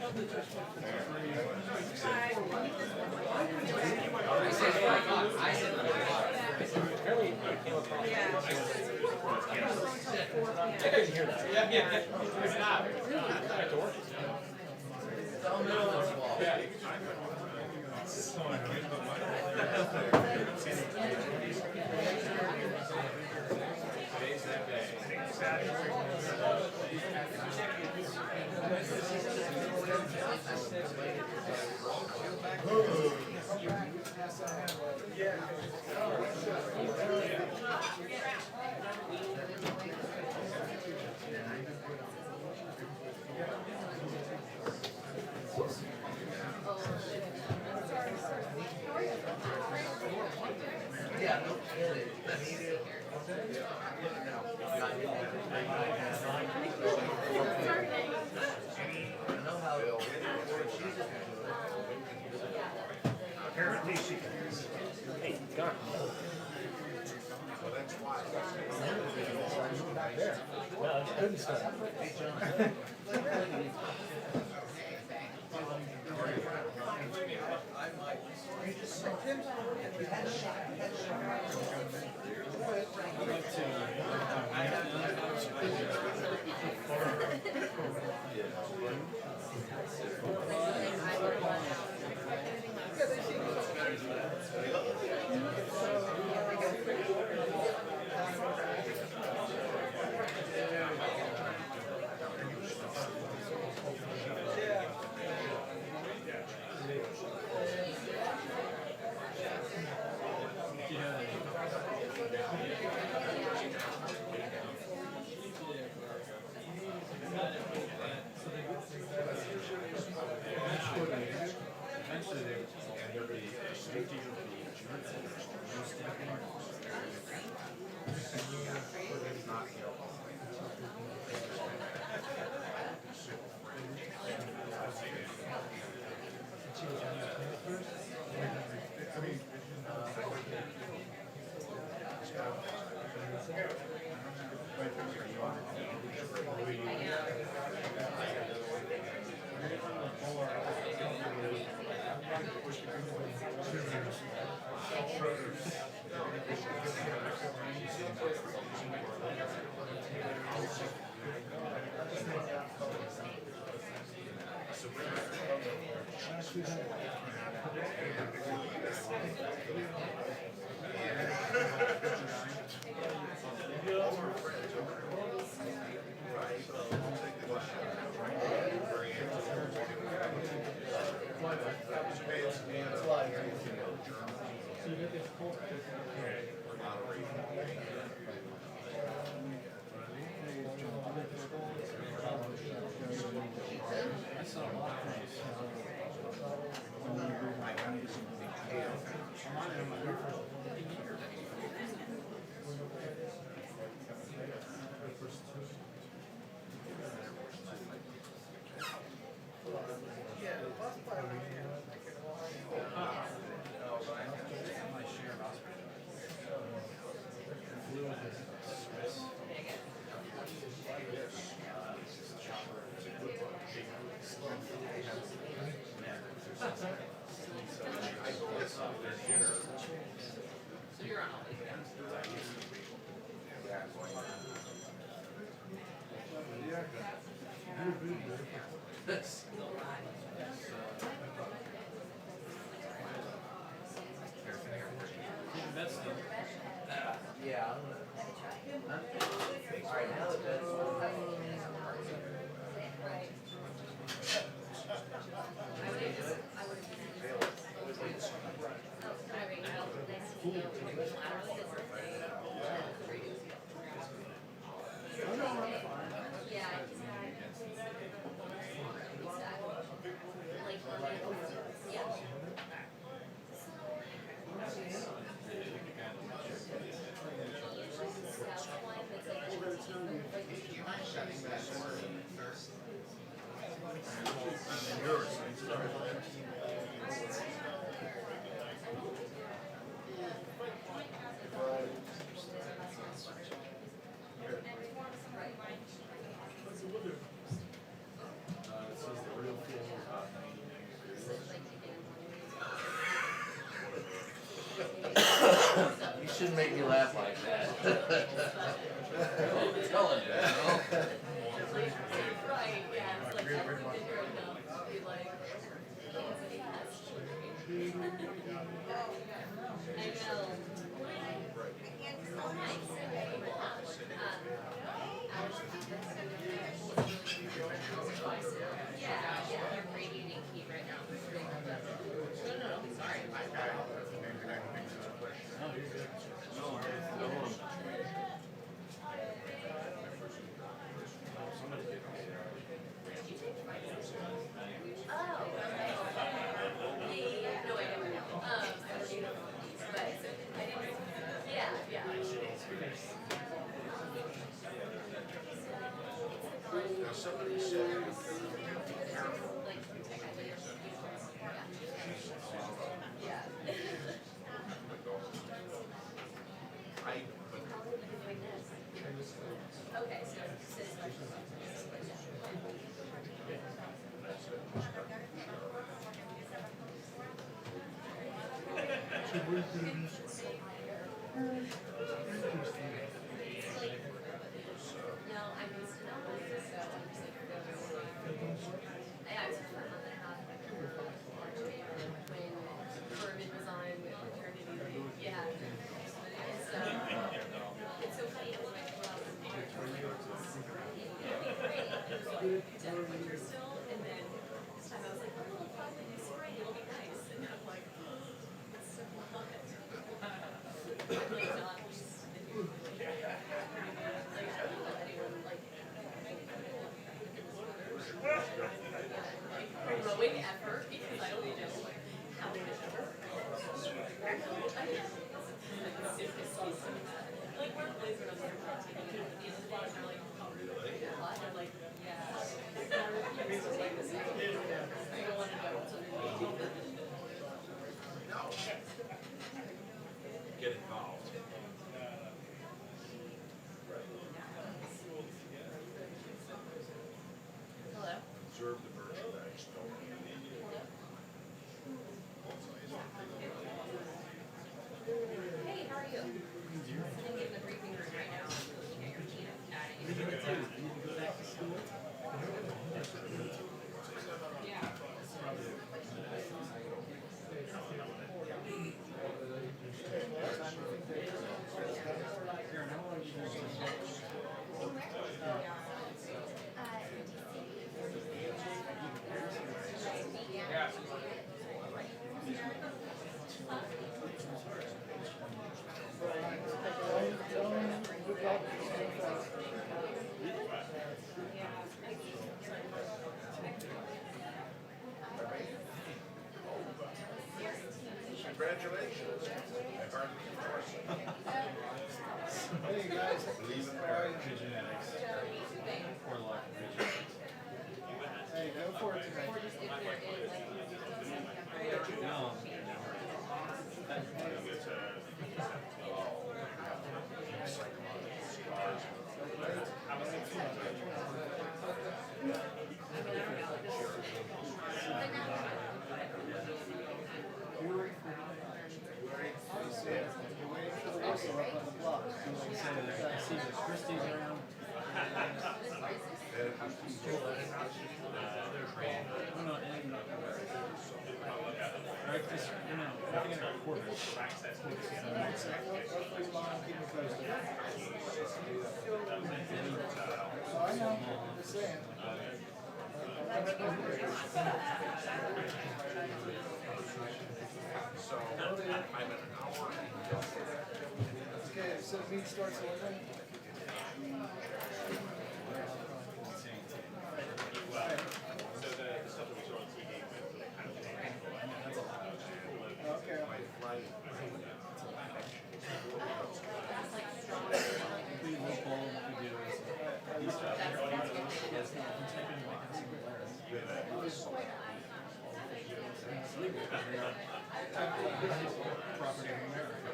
I couldn't hear that. Yeah. It's not. Back to work. Yeah. Today's that day. Yeah, no kidding. I know how Apparently she can. Hey, gone. Back there. No, it's good and stuff. yeah. All right, now that that's It says the real fuel. shouldn't make me laugh like that. I'm telling you, you know? Right, yeah, it's like, that's the thing right now, be like, I know. Yeah, yeah, I'm radiating heat right now. No, sorry. Somebody said, Okay, so no, I'm used to not so I'm just like, I was for a month and a half when Furman was on maternity leave. Yeah. And so, it's so funny, I was like, well, winter still, and then this time I was like, oh, it'll probably be spring, it'll be nice, and I'm like, oh, it's so hot. I'm like not used to the heat. Like, I don't know anyone like heroic effort because I don't know how to work. Like we're blizzard on the taking it at the end of the day, and they're like, what? I'm like, yeah. It's like the same. I don't want to go to get involved. Hello? Observe the merchandise. Hey, how are you? I'm in the briefing room right now, looking at your team adding. Yeah. Congratulations. I hardly enforce it. Hey guys, Believe in marriage. hey, go for it tonight. Or just if they're in like. No. You're waiting for the whistle up on the block. I see the Christie's around. No, and right, just, I think in a quarter. Hopefully tomorrow, keep me posted. Oh, I know, just saying. So I'm an hour. Okay, so the meet starts at 11? Okay. We look all what we do is these stuff. Yes, type in like a single letter. Property of America.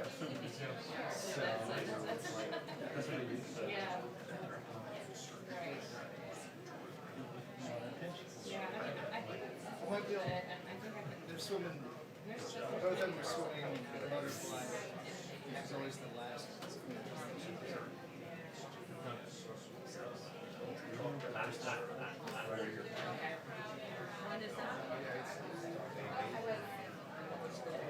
So that's what we do. Yeah. I might be able, they're swimming, both of them are swimming butterfly. It's always the last. Okay. When is that? What's it like?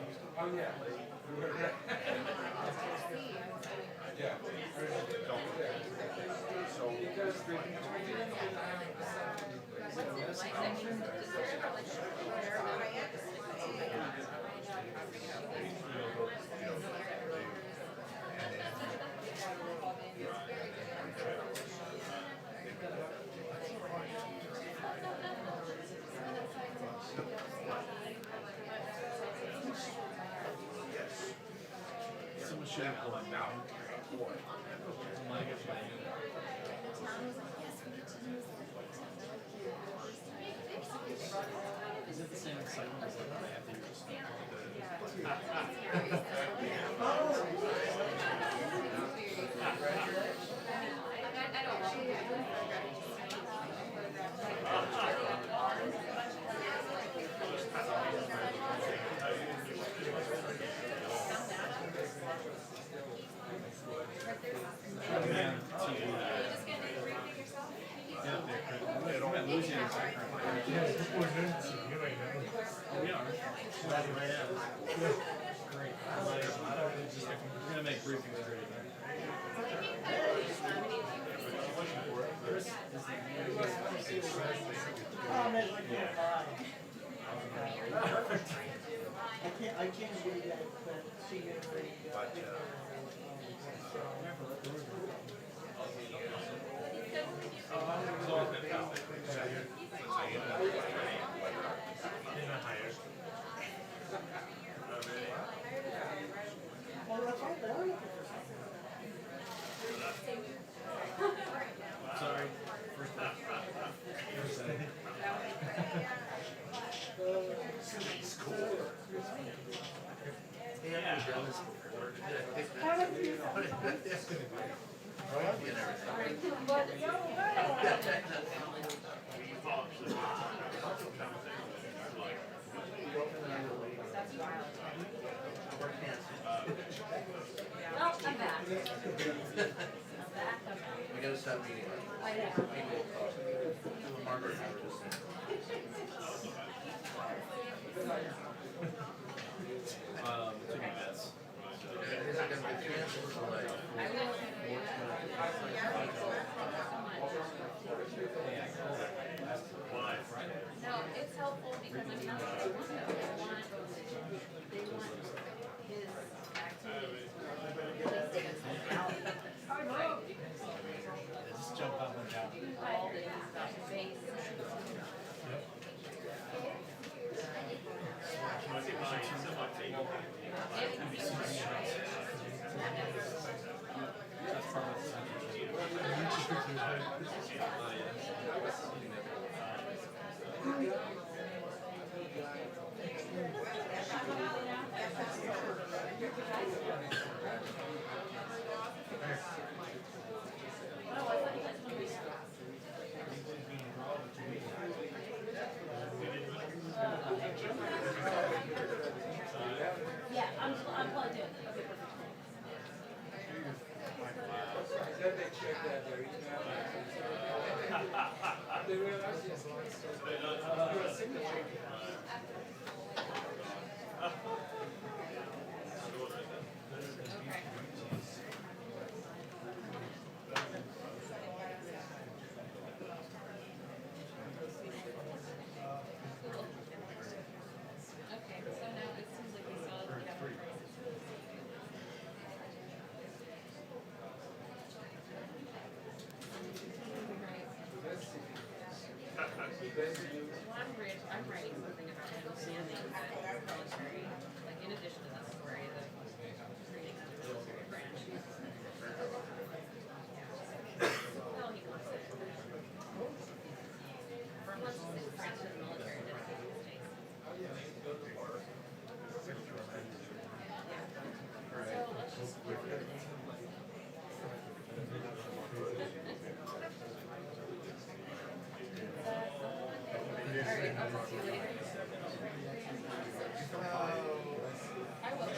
Is there like Someone should have pulled now. Is it the same excitement as like when I have to use We are. Right now. Great. We're gonna make briefings great. I can't do that, but see you Sorry. Well, I'm back. I'm back. We gotta stop meeting. I know. Margaret, I was just saying. Two minutes. Is it gonna be canceled or like? I will. No, it's helpful because I mean, they want his activities. Out. Right. Just jump up and down. All the base. That's part of the censorship. Yeah, I'm plugged in. Okay, so now it seems like we saw the capital crisis. I'm writing something about understanding that military, like in addition to the story, the training of the military branch. Well, he wants it. For much of the branch of the military in the United States. So let's just. Alright, I'll talk to you later. I will.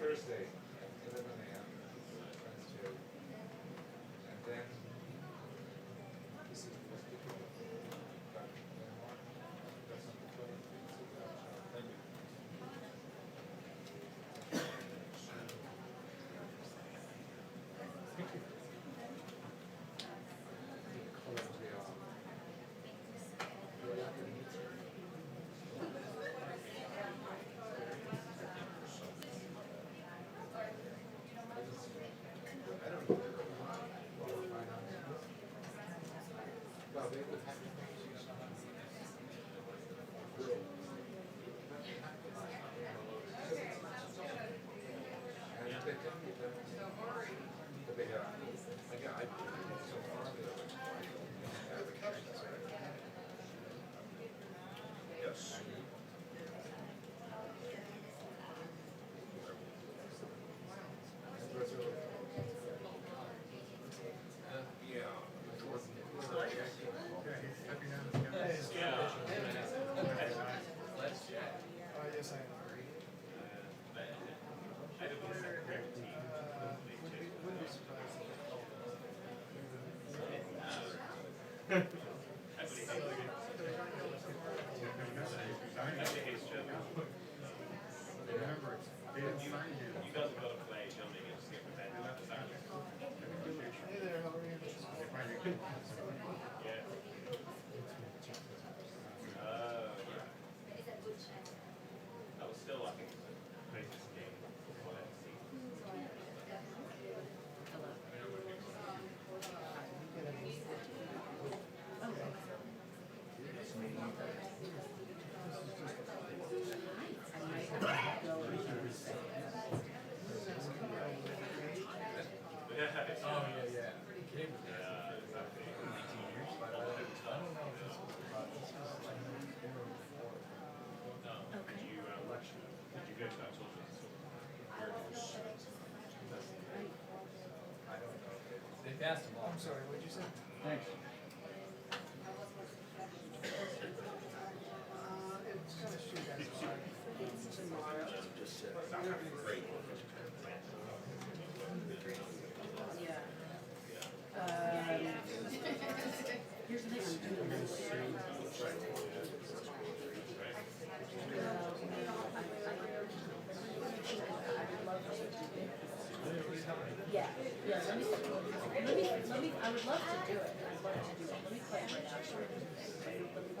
Thursday, 11 a.m. Friends too. And then this is supposed to be Dr. Denmark. That's on the 25th. Thank you. Well, they would have to and they tell me that they have, again, I so far they Yes. Yeah. Yes, I am. Wouldn't be surprised. Remember, they didn't sign him. Hey there, how are you? They passed them all. I'm sorry, what'd you say? Thanks. It's kind of shoot, that's sorry. It's tomorrow. Yeah. Here's the thing, I'm doing this. Yeah, yeah, let me, I would love to do it, I'd love to do it, let me play it right out. Let me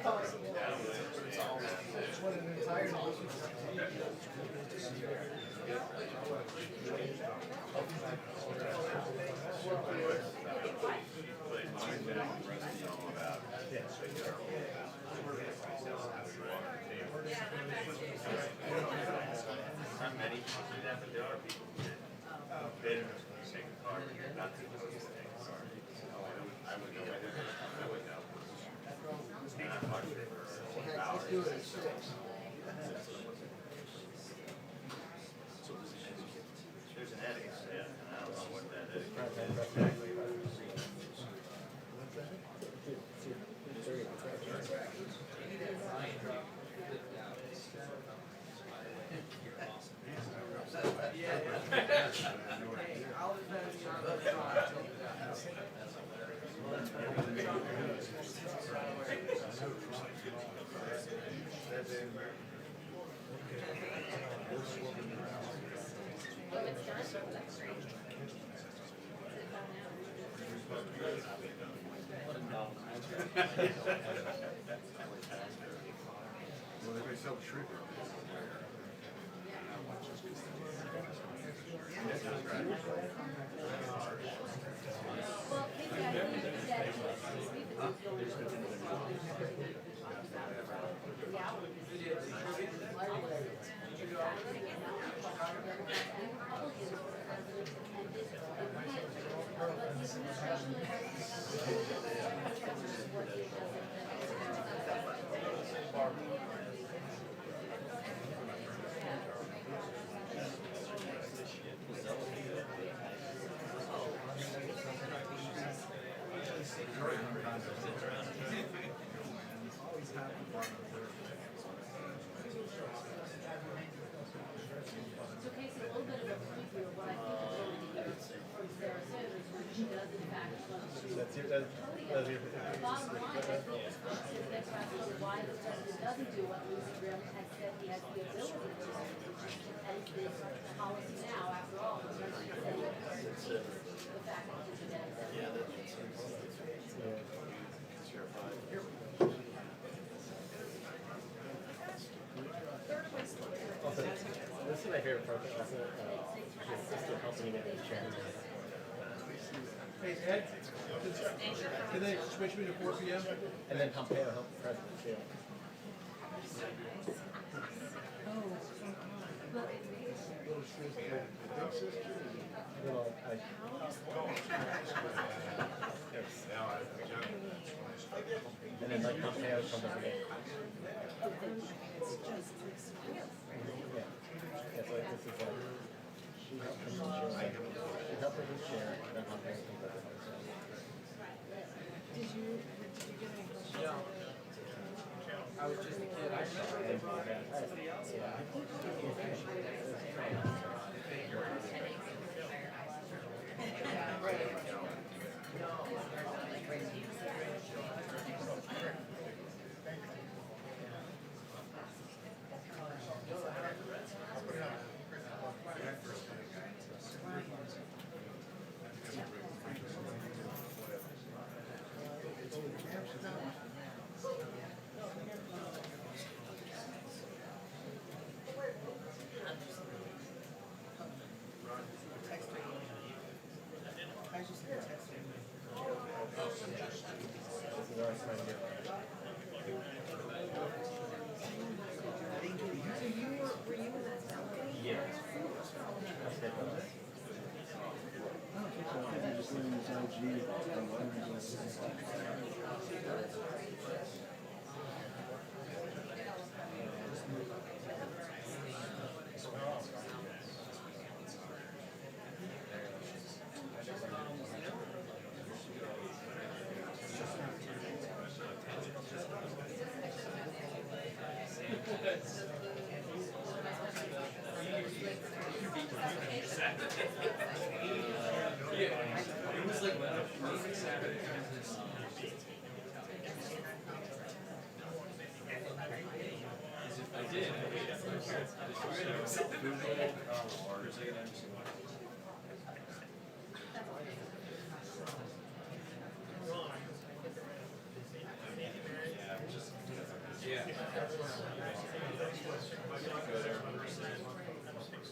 process it. What an entire Not many people do that, but there are people who did. They didn't take a car, not to take a car. I would know. I would know. Let's do it at 6. There's an edit, yeah, and I don't know what that is. Well, they may sell the shrimp. So Casey, a little bit of a preview of what I think is going to be from Sarah Sanders, when she does in fact want to. Bottom line, I think is that's why the president doesn't do what Lucy Graham has said he has the ability to do. And this policy now, after all, the president said the Also, this is my favorite part. Also, his sister helping me with his chair. Hey, Ed, can they switch me to 4 p.m.? And then Pompeo helped the president too. Little, and then like Pompeo comes over there. Yeah. Yeah, so like, this is like, she helped him with his chair. She helped with his chair, and then Pompeo comes over there. Did you get any questions? I was just a kid. I remember somebody else. It was like a perfect Saturday. I did. Yeah.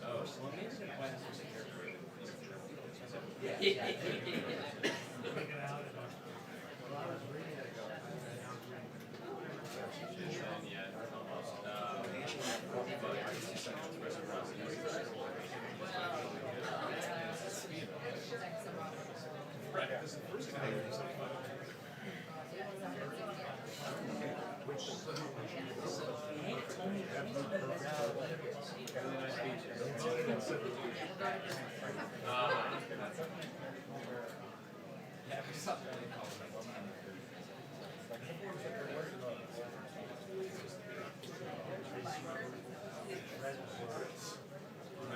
Oh, so let me see if I have some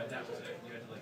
That was it. You had to like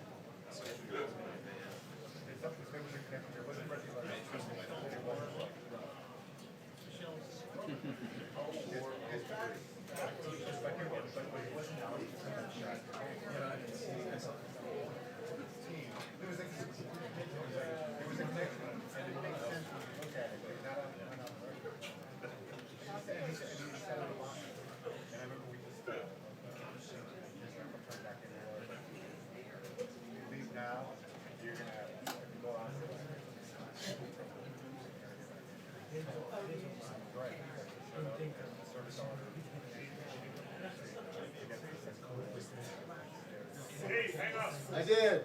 I did.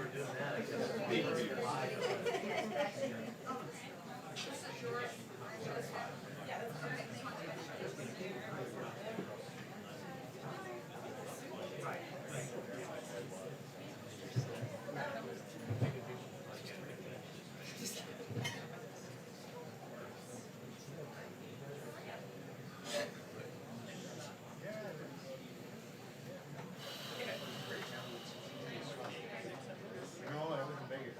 were doing that, I guess. No, I was in Vegas.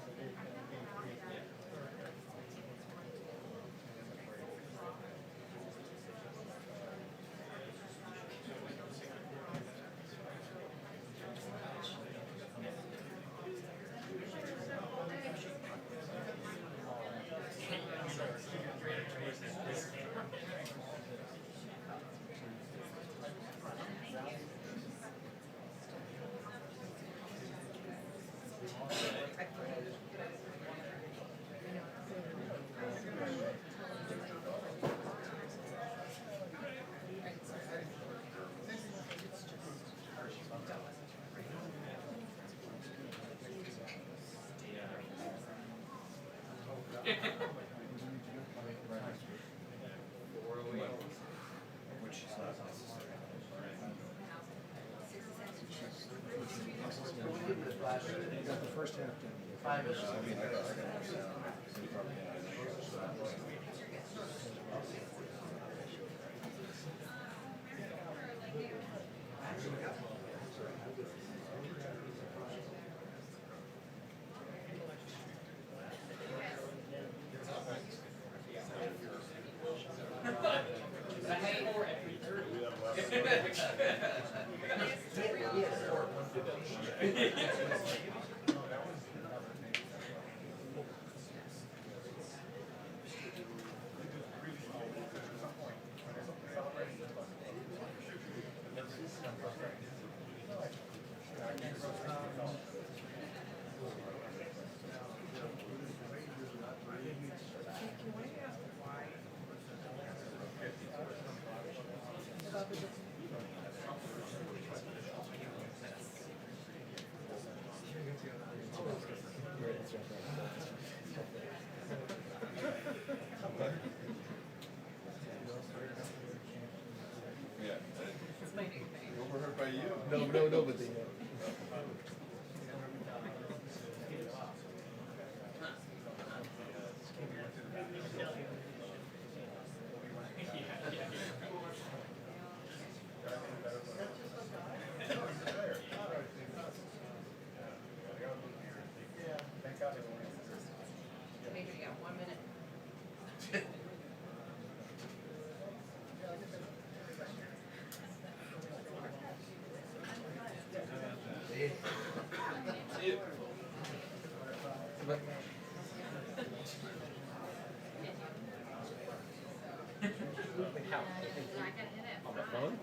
You got the first half done. Five-ish. Yeah. Overheard by you. No, but the, Major, you got 1 minute. on the phone?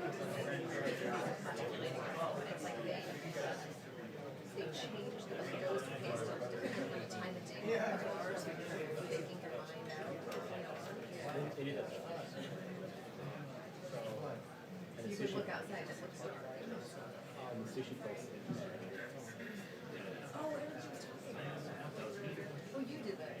they change the windows to pay stuff depending on the time of day. Yeah. Cars, they think you're buying out. They do that. You could look outside, just look for it. The sushi place. Oh, everything was talking about. Oh, you did that.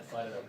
Slide it over.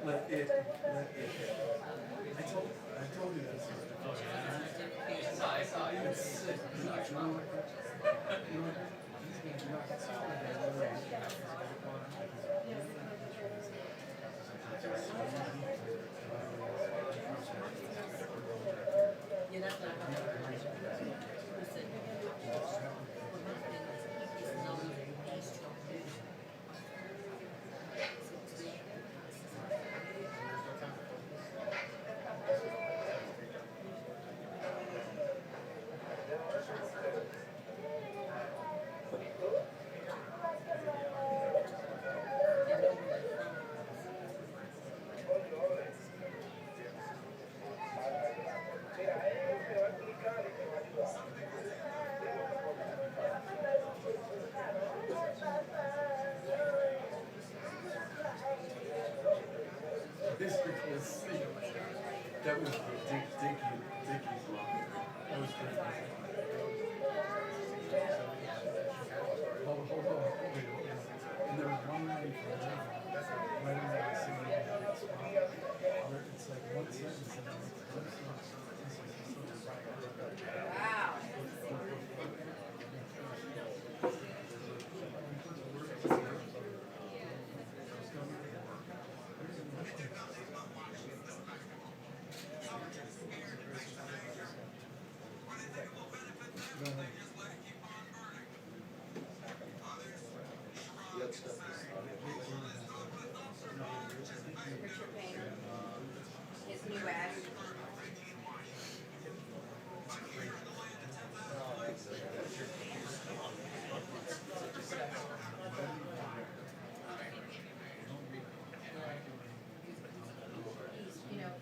Let it. I told you this. I saw you. It's sick. It's really like that. You know, these games are not You're not That was Dickie's block. That was good. Hold on. Wait. And there was one right before that. Right in that single spot. Where it's like one sentence and then it's one sentence. Wow. Richard Payne, his new ad. You know,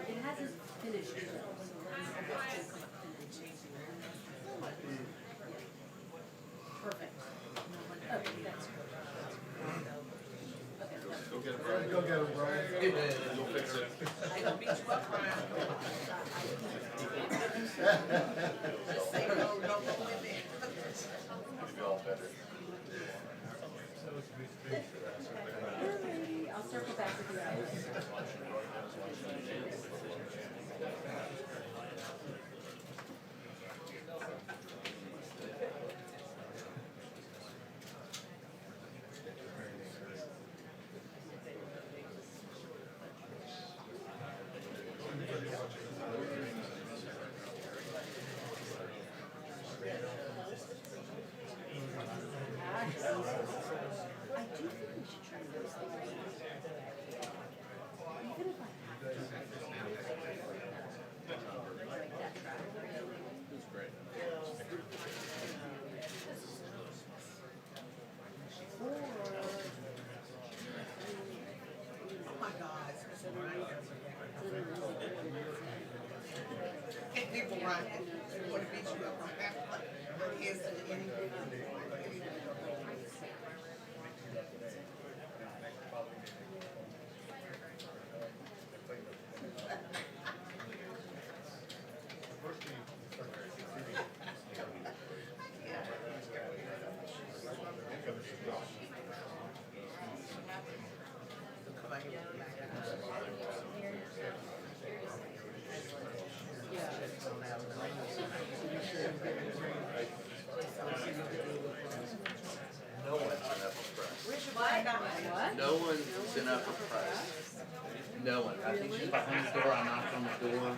It hasn't finished yet. Perfect. Okay, that's good. Go get him, Brian. You'll fix it. I will beat you up, Brian. Just say no, don't go in there. It'll be all better. I'll circle back with you guys. I do think we should try those things. Even if I have to. Like that track. It's great. Oh my God. Hey, people, Brian, want to beat you up on that one. Here's the ending. No one's been up for price. No one. I think she's behind the door. I knocked on the door.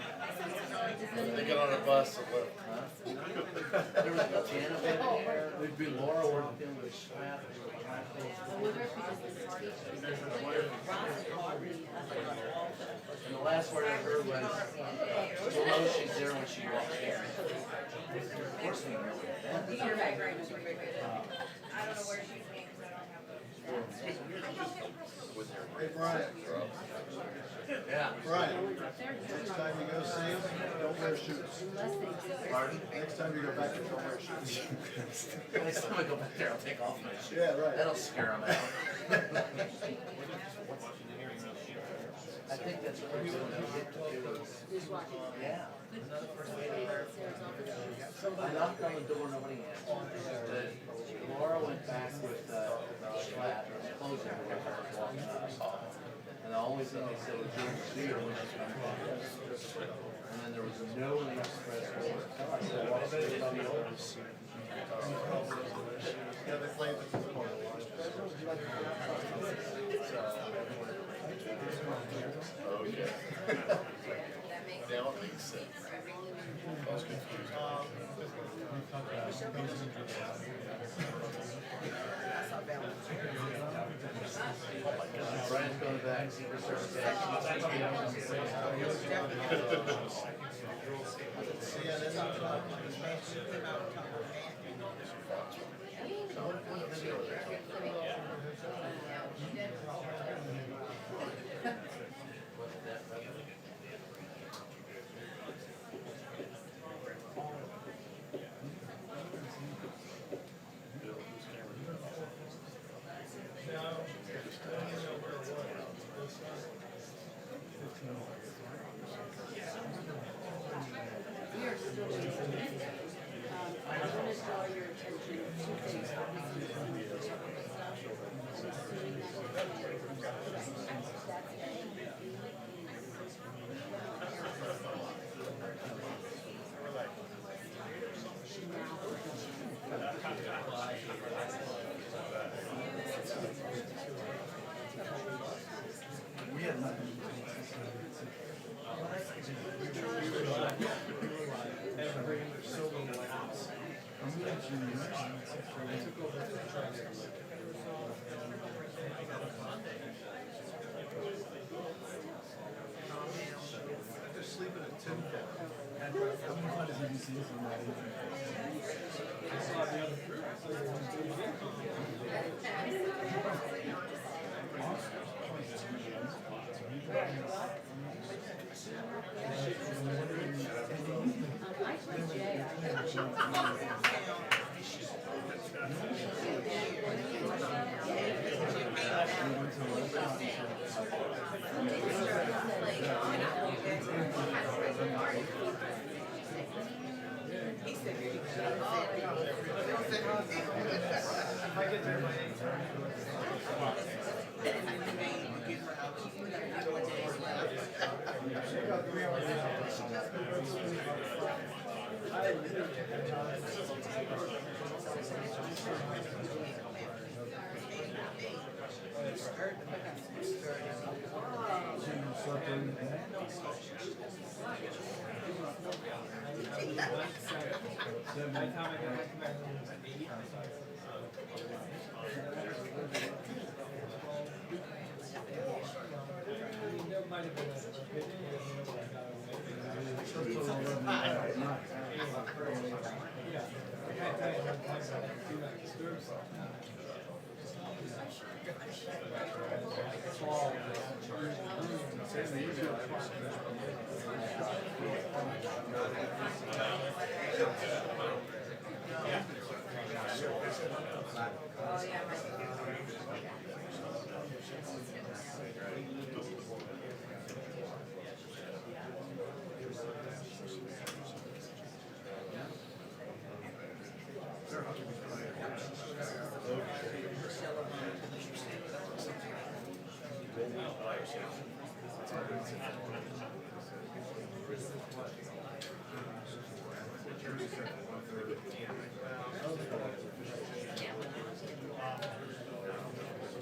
They get on a bus and look. Huh? There was a Janet in there. There'd be Laura walked in with a strap. And the last word I heard was, "We'll know she's there when she walks in." Of course we know that. You're right, right, you're right. I don't know where she came from, I don't have Hey, Brian, Yeah. Brian, next time you go see him, don't wear shoes. Pardon? Next time you go back, don't wear shoes. Next time I go back there, I'll take off my shoes. Yeah, right. That'll scare them out. I think that's what we're doing. Yeah. I knocked on the door, nobody answered. Laura went back with Schlatt, closing the door, I was walking up. And the only thing they said was, "You're when she comes back." And then there was no one express order. So I said, "Well, I bet it's on the orders." Yeah, they play the football. Oh, yeah. Now it makes sense. I was confused. Brian's going back, Secret Service We are still waiting. I want to draw your attention to things. We had nothing. They're sleeping at 10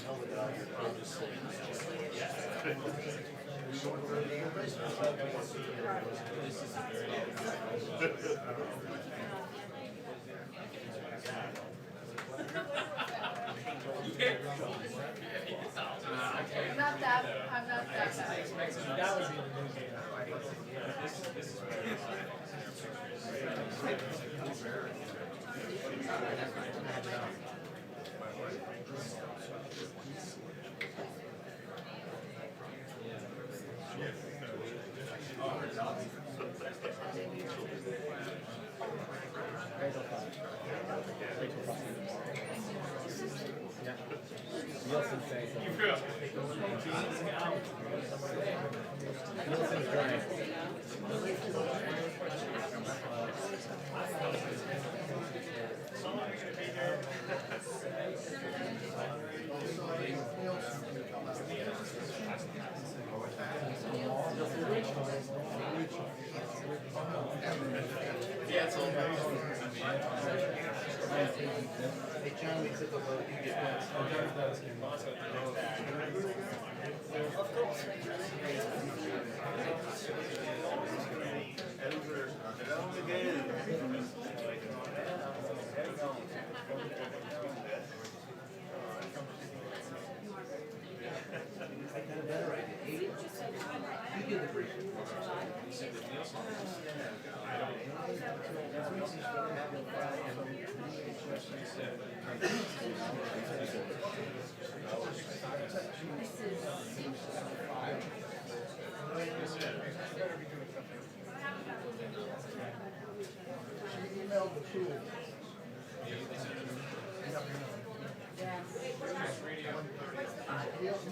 Tell the guy you're not I'm not that bad. That would be the new game. Nielsen saying something. Nielsen's great. Yeah, it's all about. Hey, John, we took a look, you get that. I got a better idea. You get the briefing.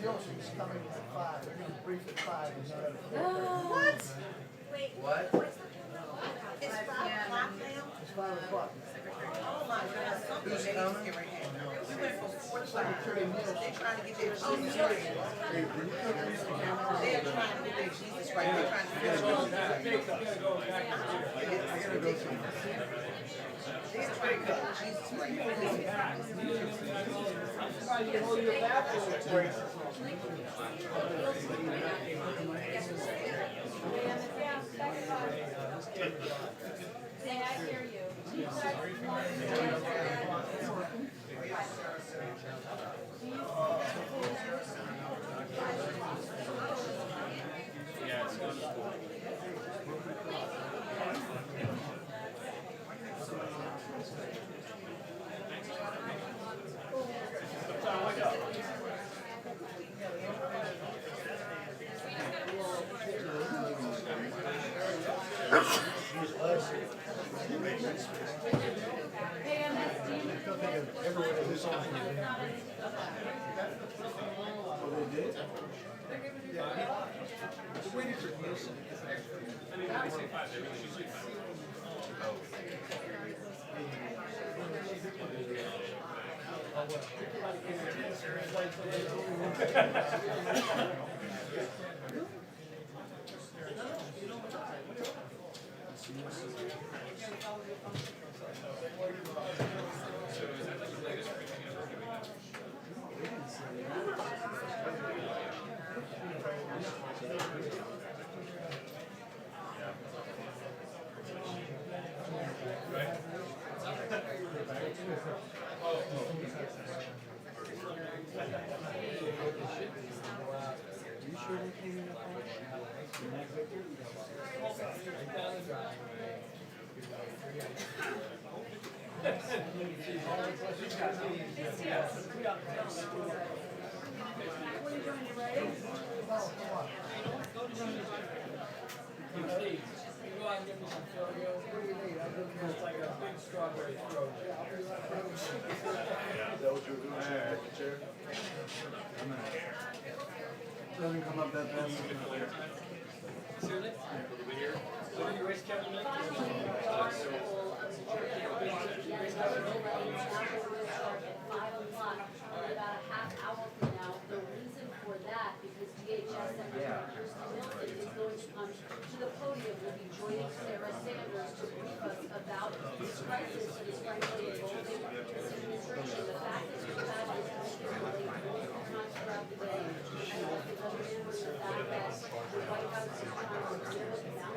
Nielsen's coming at 5, they're gonna brief at 5 instead of 4. What? What? It's 5 o'clock now? It's 5 o'clock. Oh my God, something they need to get right now. We went from 4 to 5. They're trying to get their Jesus right. They're trying to get their Jesus right. They're trying to get their Jesus right. They're trying to get Jesus right. Say, I hear you. You guys want Doesn't come up that fast. About a half hour from now, the reason for that, because DHS Secretary Kirsten Nielsen is going to come to the podium, will be joining Sarah Sanders to brief us about this crisis that is frankly involving this administration. The fact that you have this really time throughout the day, and that the government fact that the White House is trying to limit the amount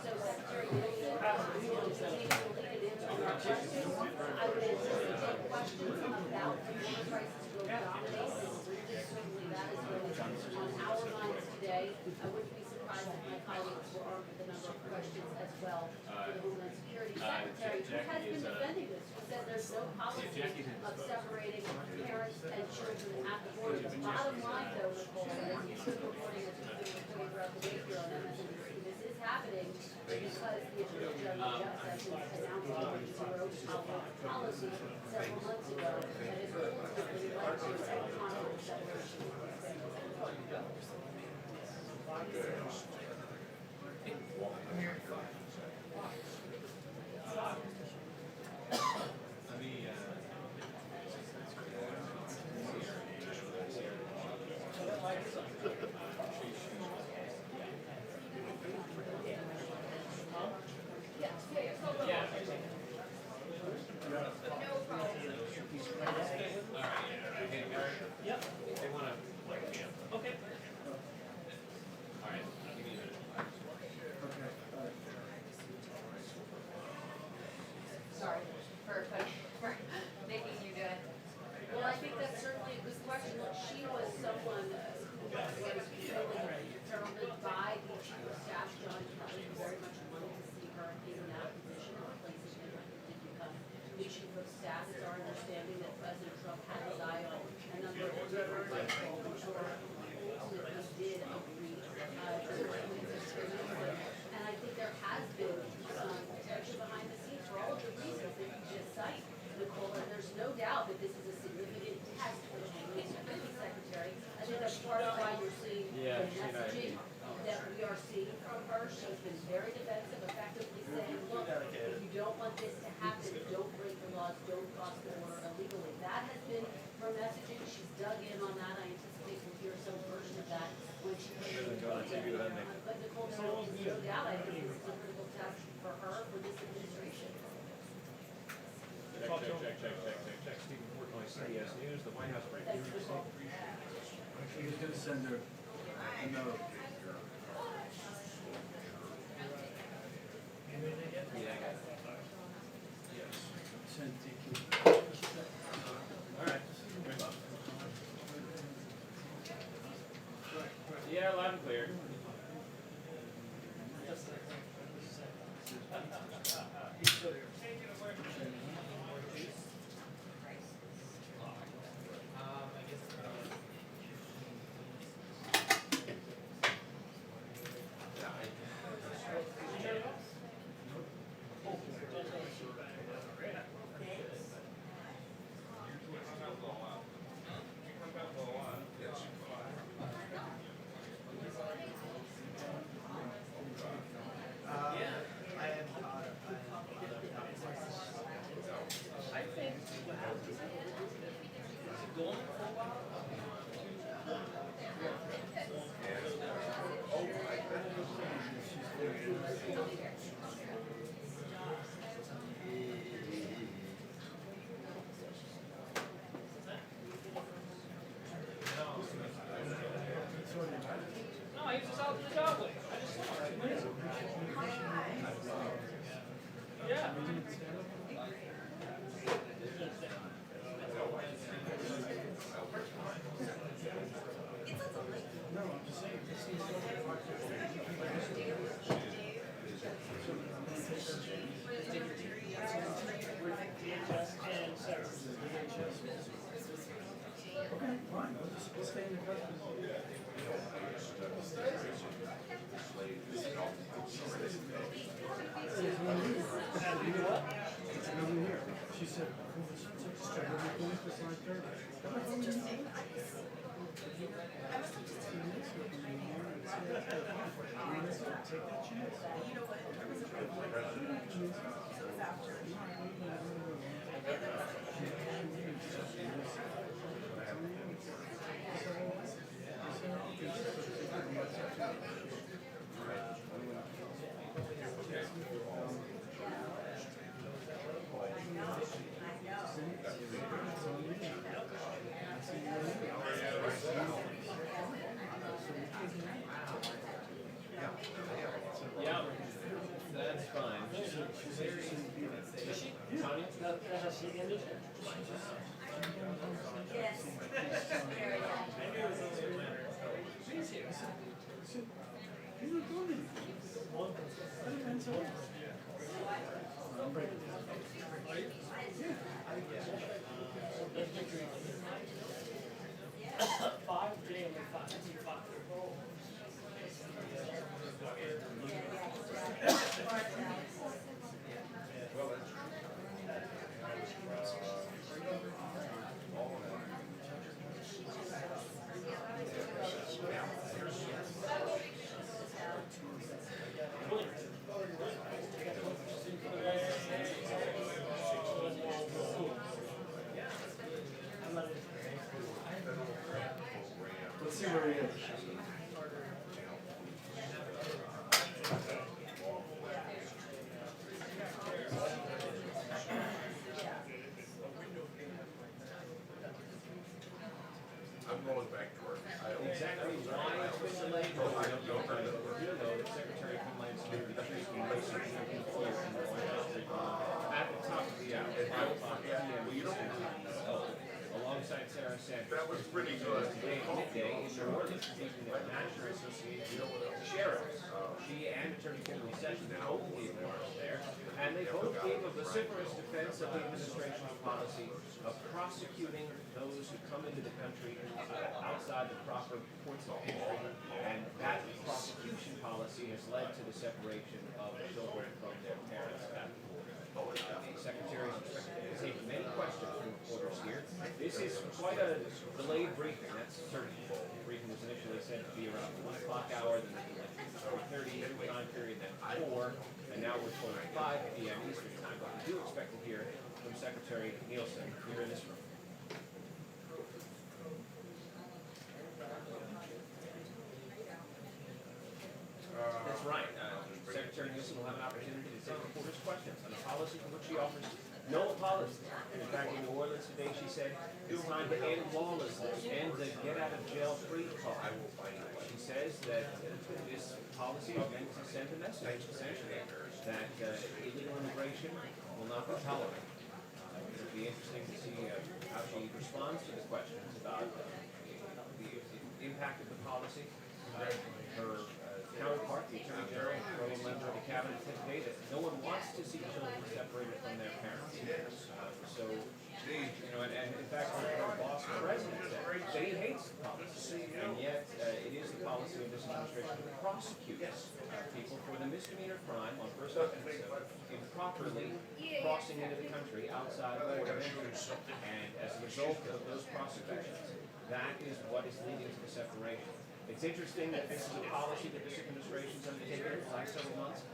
of Secretary Wilson, taking the lead in answering our questions. I would anticipate questions about the water crisis will dominate this region. Certainly that is what is on our minds today. I wouldn't be surprised if my colleagues were armed with a number of questions as well for the Homeland Security Secretary, who has been defending this, who said there's no policy of separating parents and children at the border. The bottom line though, Nicole, as you've been reporting, as you've been reporting throughout the day here on MSNBC, this is happening because the Attorney General Jeff Sessions announced a zero tolerance policy several months ago that has ultimately led to electronic separation of families. Sorry for making you do it. Well, I think that's certainly a good question. Look, she was someone who was really determined by the chief of staff, John Kelly, very much wanted to see her in that position, replacing him when he did become the chief of staff. It's our understanding that President Trump had his eye on a number of different people, which were ultimately did agree to the Women's Experience. And I think there has been some tension behind the scenes for all of the reasons that you just cite, Nicole, and there's no doubt that this is a significant test for the Homeland Security Secretary. I think that's part of why you're seeing the messaging that we are seeing from her. She's been very defensive, effectively saying, look, if you don't want this to happen, don't break the laws, don't cross the border illegally. That has been her messaging. She's dug in on that. I anticipate we'll hear some version of that when she comes in. But Nicole, there is no doubt, I think this is a critical test for her, for this administration. Check. Stephen Ford, CBS News, the White House breaking Thanks, news. Nicole. She's gonna send her a note. Yeah, I got it. Send DQ. All right. Yeah, loud and clear. No, he was out in the dog leg. I just saw him 2 minutes ago. Yeah. No, I'm just saying, this is okay, fine, we'll stay in the custody. It's another year. She said, everything is beside her. That's interesting. Take that chance. You know what? So it's after. So Yes. He's a bully. I didn't answer. Let's see where he is. I'm going back to work. Exactly why it's been delayed, we don't know, but we do know that Secretary Complaints will be taking research and employees in the White House at the top of the hour, 5 o'clock p.m. Eastern Time, alongside Sarah Sanders. That was pretty good. Today at midday in New Orleans, speaking at the National Association of Sheriffs. She and Attorney General Sessions both gave remarks there, and they both gave a vociferous defense of the administration's policy of prosecuting those who come into the country outside the proper ports of entry, and that prosecution policy has led to the separation of children from their parents at the border. The Secretary is expected to take many questions from reporters here. This is quite a delayed briefing, that's certain. The briefing was initially said to be around the 1 o'clock hour, then it was 4:30 time period, then 4, and now we're told 5 p.m. Eastern Time. But we do expect to hear from Secretary Nielsen here in this room. That's right. Secretary Nielsen will have an opportunity to take reporters' questions on a policy for which she offers no apology. In fact, in New Orleans today, she said it's time to end lawlessness, end the get-out-of-jail-free card. She says that this policy is meant to send a message, essentially, that illegal immigration will not be tolerated. It'll be interesting to see how she responds to the questions about the impact of the policy. Her counterpart, the Attorney General, a member of the Cabinet, said today that no one wants to see children separated from their parents. And in fact, her boss, the president, said he hates the policy, and yet it is the policy of this administration to prosecute people for the misdemeanor crime on first offense of improperly crossing into the country outside the port of entry. And as a result of those prosecutions, that is what is leading to the separation. It's interesting that this is a policy that this administration has undertaken in the last several months,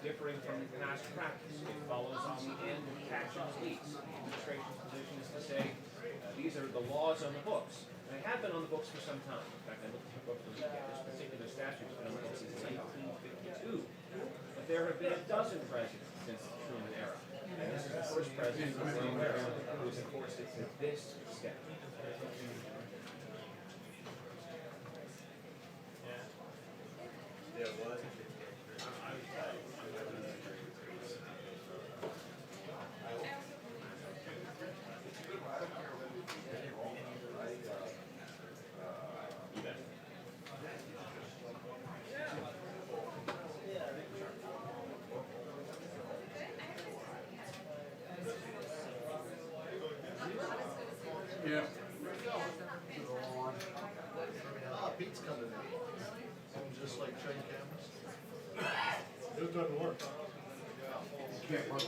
differing from the past practice. It follows on the end of catch and release. The administration's position is to say these are the laws on the books. And they have been on the books for some time. In fact, I looked at the book for the weekend. This particular statute has been on the books since 1952. But there have been a dozen presidents since the Truman era. And this is the first president of America who has enforced it to this extent. Yeah, what? Yeah. Pete's coming in. Just like train cameras. It doesn't work. Can't work.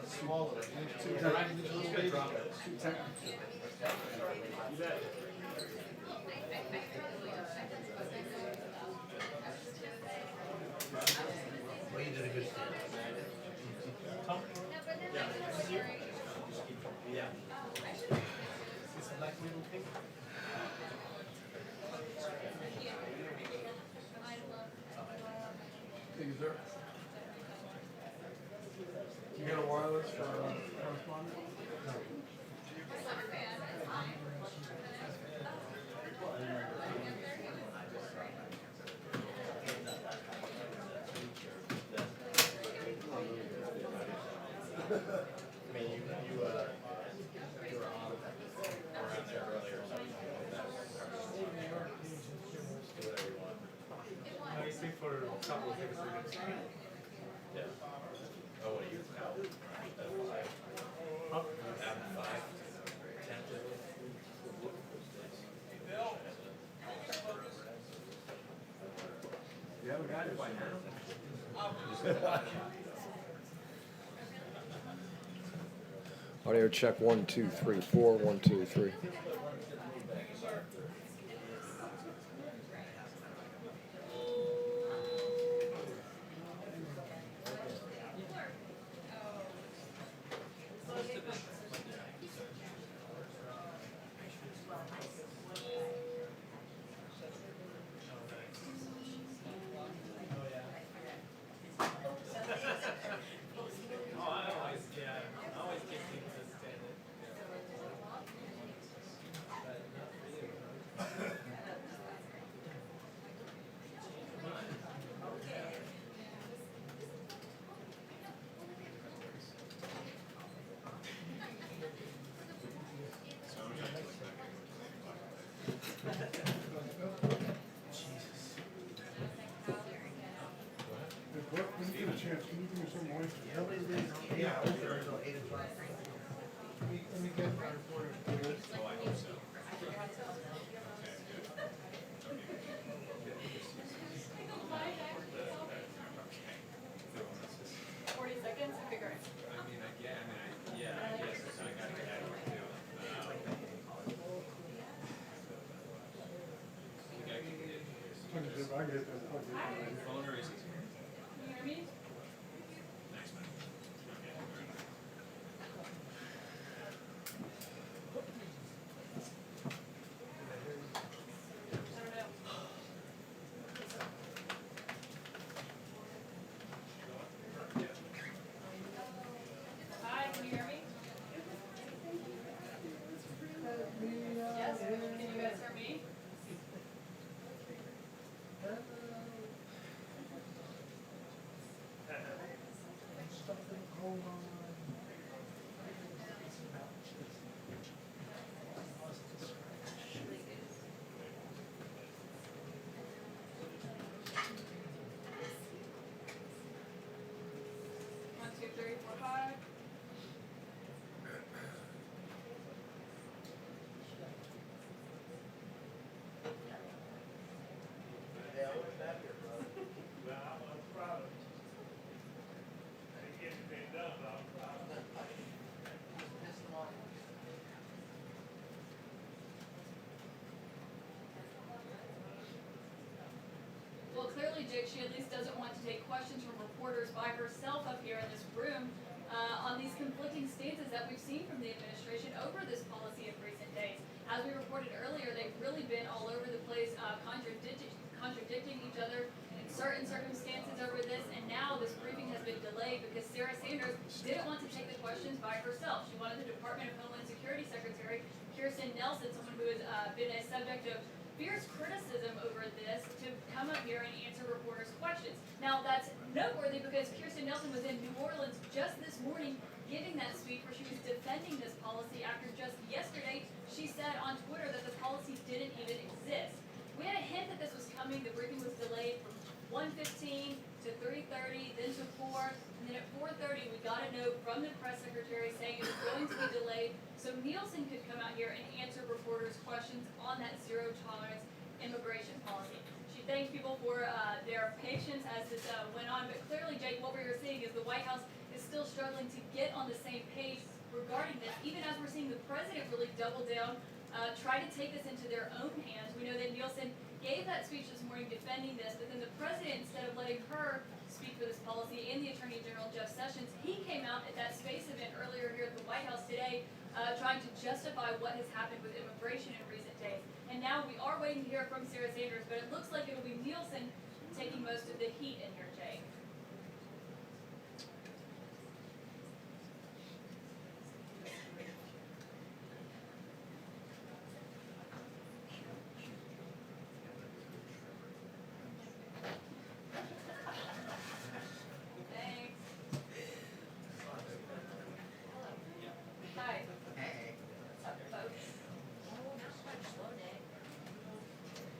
Smaller. Too technical. You bet. Well, you did a good job. Yeah. Thank you, sir. You got a wireless for correspondent? No. Yeah. Oh, what are you, out? Out at 5, 10 to. You haven't got it by now. Audio check 1 2 3 4 1 2 3. When you get a chance, can you give me some moisture? Nobody leaves until 8 o'clock. Let me get my report. Oh, I hope so. 40 seconds, I figure it. Yeah, I guess I gotta get out of here too. We gotta keep it. If I get that plug in. Phone or is it? Can you hear me? Next one. I don't know. Hi, can you hear me? Yes, can you guys hear me? One, two, three, four, five. Well, clearly, Jake, she at least doesn't want to take questions from reporters by herself up here in this room on these conflicting stances that we've seen from the administration over this policy in recent days. As we reported earlier, they've really been all over the place, contradicting each other in certain circumstances over this, and now this briefing has been delayed because Sarah Sanders didn't want to take the questions by herself. She wanted the Department of Homeland Security Secretary, Kirstjen Nielsen, someone who has been a subject of fierce criticism over this, to come up here and answer reporters' questions. Now, that's noteworthy because Kirstjen Nielsen was in New Orleans just this morning giving that speech where she was defending this policy after just yesterday she said on Twitter that the policy didn't even exist. We had a hint that this was coming. The briefing was delayed from 1:15 to 3:30, then to 4, and then at 4:30 we got a note from the press secretary saying it was going to be delayed so Nielsen could come out here and answer reporters' questions on that zero-tolerance immigration policy. She thanked people for their patience as this went on, but clearly, Jake, what we were seeing is the White House is still struggling to get on the same page regarding this, even as we're seeing the president really double down, try to take this into their own hands. We know that Nielsen gave that speech this morning defending this, but then the president, instead of letting her speak for this policy, and the Attorney General Jeff Sessions, he came out at that space event earlier here at the White House today, trying to justify what has happened with immigration in recent days. And now we are waiting to hear from Sarah Sanders, but it looks like it'll be Nielsen taking most of the heat in here, Jake. Thanks. Hi. Hey. What's up, folks?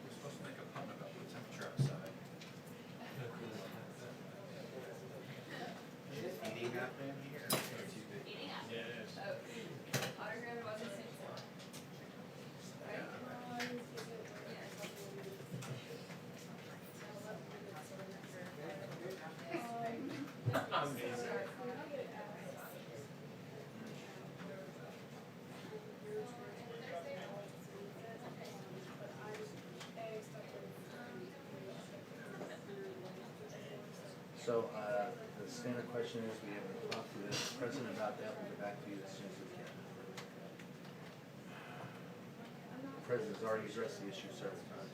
We're supposed to make a pun about the temperature outside. So, the standard question is, we have talked to the president about that, we'll get back to you as soon as we can. The president's already addressed the issue several times.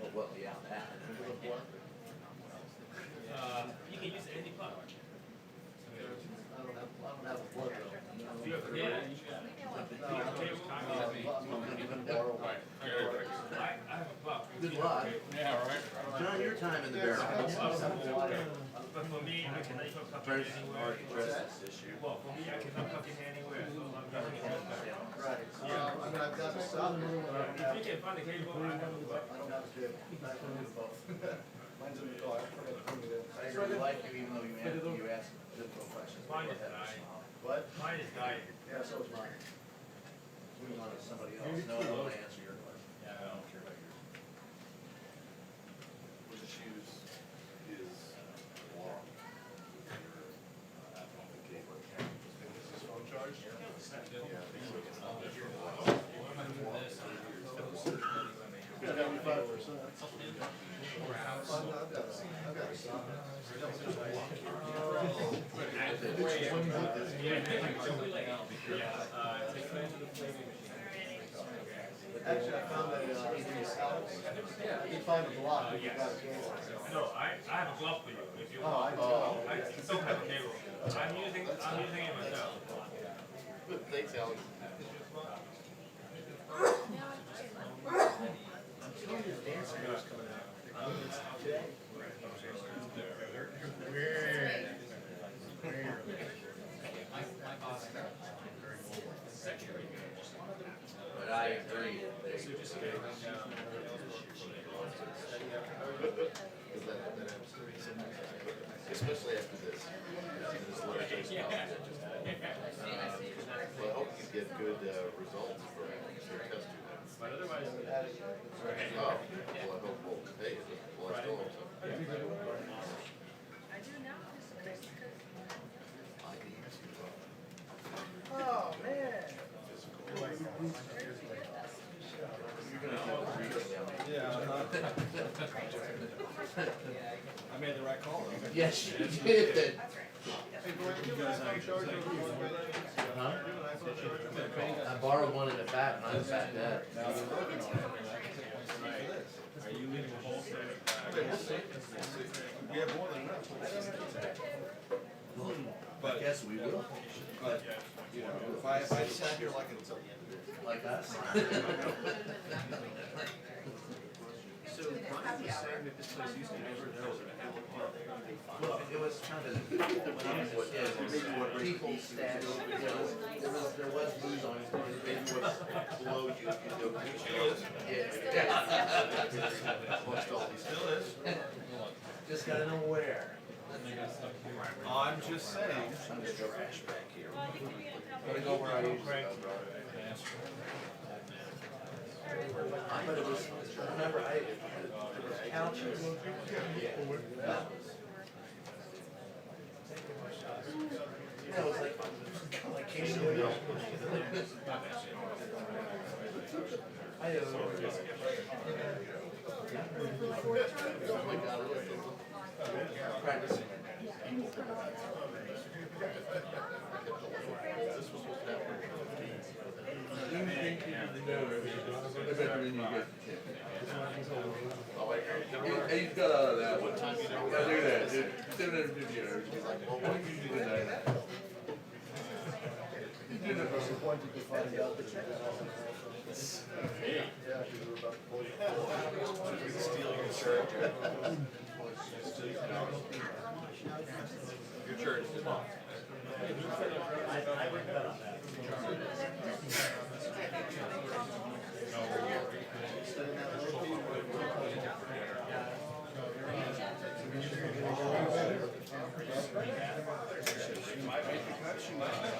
Oh, well, yeah, that. You can use any plug. I don't have a plug though. Yeah, you got it. I have a plug. Good luck. Yeah, right. John, your time in the barrel. But for me, I cannot even plug in President anywhere. already addressed this issue. Well, for me, I cannot plug in anywhere, so I'm using it as well. Right, I mean, I've got some. If you can find the cable, I have it. I don't have a cable. I don't have both. Mine's in the car. I forgot to bring it in. I really like you, even though you asked difficult questions. Mine is dying. What? Mine is dying. Yeah, so is mine. We want somebody else. No, I want to answer your question. Yeah, I don't care about yours. We'll just use his alarm. Is his phone charged? Yeah. Yeah, 95%. I've got a son. Actually, I found that, you find a block if you got a cable. No, I have a glove for you, if you Oh, want. I do. I don't have a cable. I'm using it myself. Good, thanks, Alex. But I agree. Especially after this. Well, I hope you get good results for your test. But otherwise, Oh, well, I hope, hey, well, I still hope so. I do now. Oh, man. I made the right call. Yes, you did. Hey, do I give an iPhone charger? Huh? Give an iPhone charger? I borrowed one in the back, and I was back there. are you leaving a whole set of, Okay, we'll see. We have more than enough. I guess we will. But, you know, if I sat here like until the end of it. Like us. So Brian was saying that this place used to never know Well, it was kind of, when I was a kid, people stashed, there was booze on it. Maybe what's below you, you go amongst all these. Still is. Just gotta know where. I'm just saying. I'm just trash back here. Gotta go where I usually go. But it was, remember, there was couches. That was. Yeah, it was like King Louis. I don't know. Oh my God, really? Practicing. This was supposed to happen. You think you know everything. I bet when you get the tip. Oh, I Hey, you got out of that. What time you know? I do that, dude. 750 yards. What do you do that? You did it from Disappointed to find out that you Yeah, because we're about to pull you. steal your shirt. Your shirt is off. She might make the cut, she might not.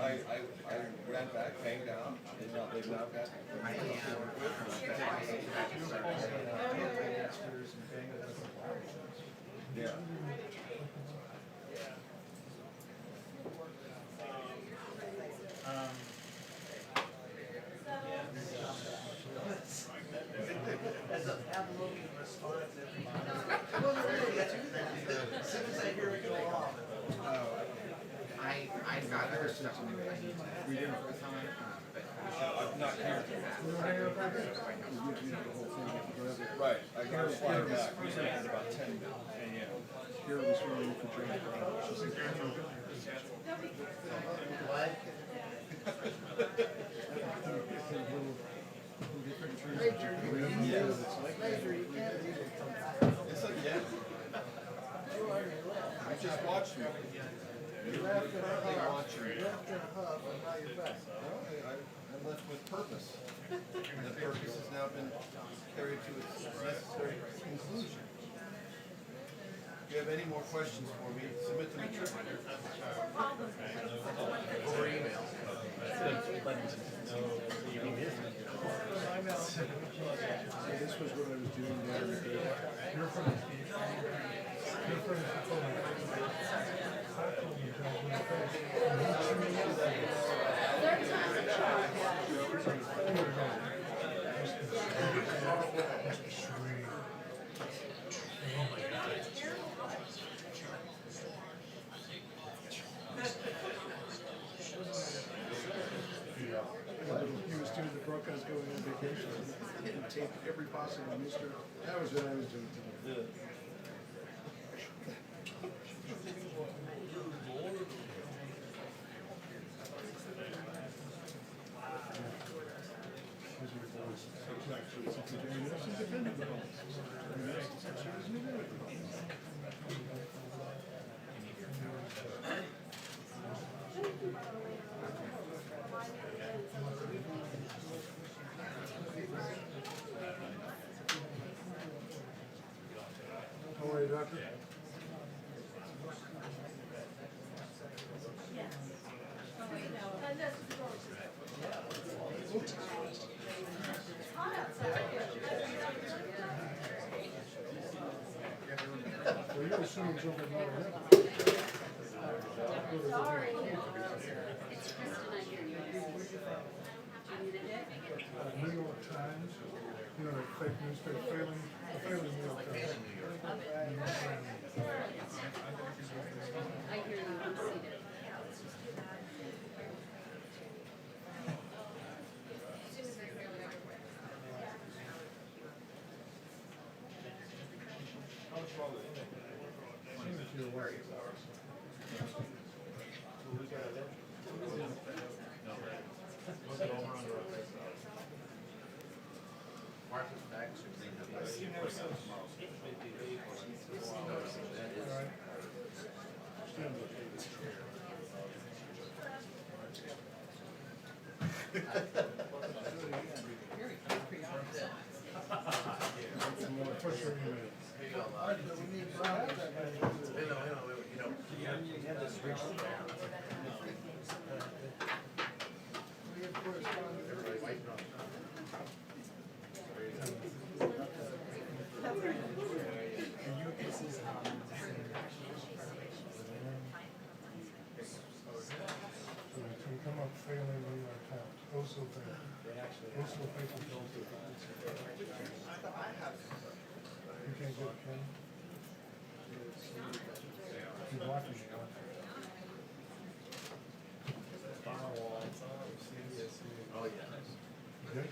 I ran back, came down, and now they've now got. Yeah. As a Pavlovian response every time. Well, really, that's good. As soon as I hear it go off. I got other stuff I need to read in over time, but I'm not here. Right, I got to fly back. We leave in about 10 minutes. Here was really for training. She's like, What? It's like, yeah. You just watched me. You're currently watching me. I left with purpose. And the purpose has now been carried to its necessary conclusion. If you have any more questions for me, submit them to Over email. so this was what I was doing the other day. You're from the beach. You're from the phone. I told him, "Don't do that." And he threw me out there. Third time's a charm. He was doing the Broncos going on vacation and taped every possible mister. That was what I was doing today. How are you, doctor? Well, you're assuming something about it. Sorry. It's Kristen, I hear you. Do you need it? New York Times, you know, that fake newspaper, failing New York Times. I hear you, I'm seated. Seems to feel worried. Martha's back, so they have to put it out tomorrow. All right. Stand up. Push your email. Here you go, you have this rich everybody waiting on So it can come up failing New York Times. Also failing. Also people don't do that. You can't get a pen? You're blocking it. Oh, yeah. Good?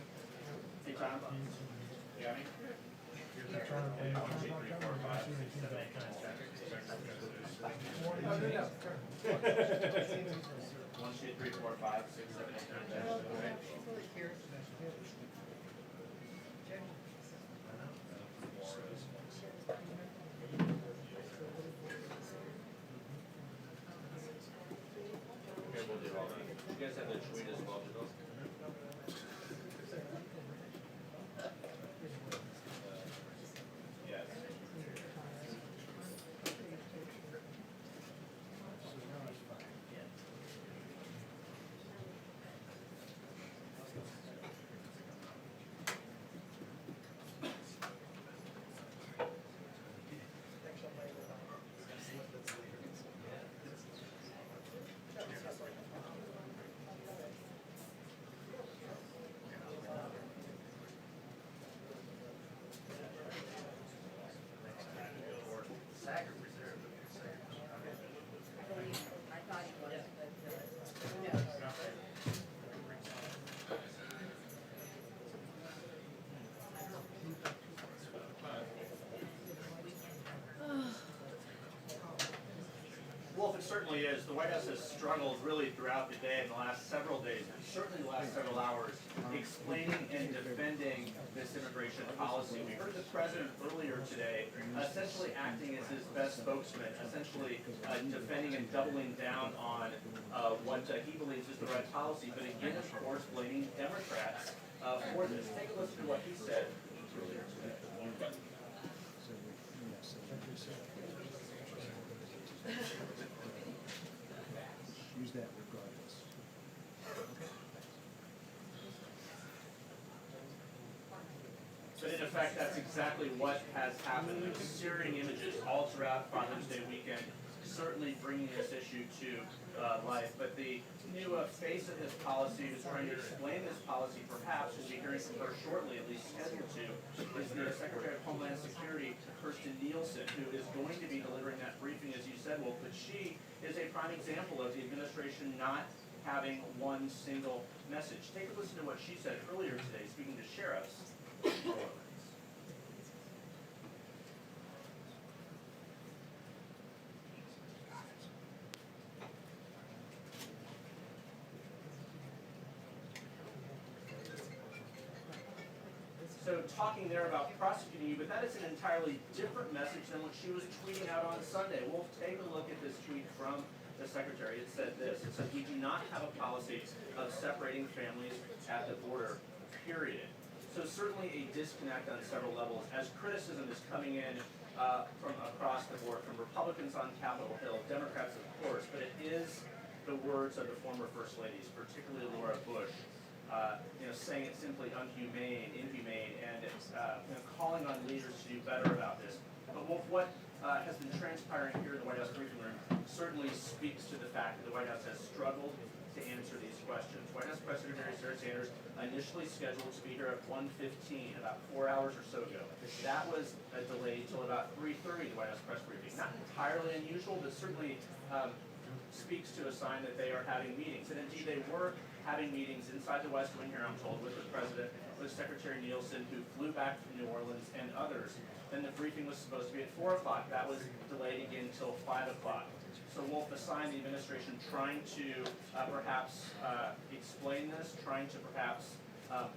Hey, Tom. You got me? You're trying to, you're trying to block out, or you're seeing the One, two, three, four, five, six, seven, eight, nine, 10. you guys have the tweet as well, Jill? Yes. Wolf, it certainly is. The White House has struggled really throughout the day in the last several days, and certainly the last several hours, explaining and defending this immigration policy. We heard the president earlier today essentially acting as his best spokesman, essentially defending and doubling down on what he believes is the right policy, but again, of course, blaming Democrats for this. Take a listen to what he said earlier today. Use that regardless. But in effect, that's exactly what has happened. There's searing images all throughout Father's Day weekend, certainly bringing this issue to life. But the new face of his policy, who's trying to explain this policy, perhaps, we'll be hearing from her shortly, at least scheduled to, is the Secretary of Homeland Security, Kirstjen Nielsen, who is going to be delivering that briefing, as you said, Wolf. But she is a prime example of the administration not having one single message. Take a listen to what she said earlier today, speaking to sheriffs. So talking there about prosecuting you, but that is an entirely different message than what she was tweeting out on Sunday. We'll take a look at this tweet from the secretary. It said this. It said, "We do not have a policy of separating families at the border, period." So certainly a disconnect on several levels as criticism is coming in from across the board, from Republicans on Capitol Hill, Democrats of course, but it is the words of the former First Ladies, particularly Laura Bush, saying it's simply inhumane, and calling on leaders to do better about this. But what has been transpiring here in the White House briefing room certainly speaks to the fact that the White House has struggled to answer these questions. White House Press Secretary Sarah Sanders initially scheduled to be here at 1:15, about 4 hours or so ago. That was delayed till about 3:30, the White House press briefing. Not entirely unusual, but certainly speaks to a sign that they are having meetings. And indeed, they were having meetings inside the West Wing here, I'm told, with the president, with Secretary Nielsen, who flew back from New Orleans, and others. Then the briefing was supposed to be at 4 o'clock. That was delayed again until 5 o'clock. So Wolf assigned the administration trying to perhaps explain this, trying to perhaps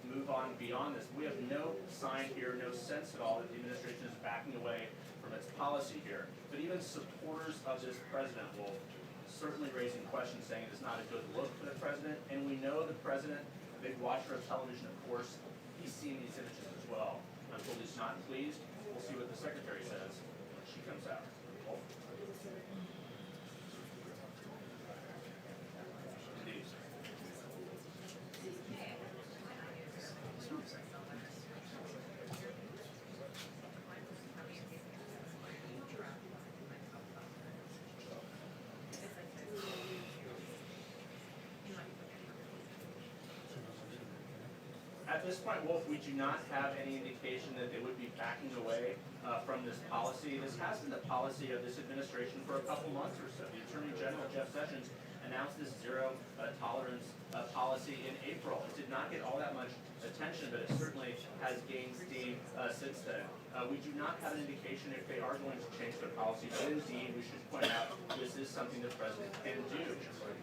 move on beyond this. We have no sign here, no sense at all that the administration is backing away from its policy here. But even supporters of this president, Wolf, certainly raising questions, saying it is not a good look for the president. And we know the president, a big watcher of television, of course, he's seen these images as well. I'm told he's not pleased. We'll see what the secretary says when she comes out. Wolf? Indeed. At this point, Wolf, we do not have any indication that they would be backing away from this policy. This has been the policy of this administration for a couple months or so. The Attorney General, Jeff Sessions, announced this zero tolerance policy in April. It did not get all that much attention, but it certainly unfortunately has gained steam since then. We do not have an indication if they are going to change their policy, but indeed, we should point out this is something the president can do.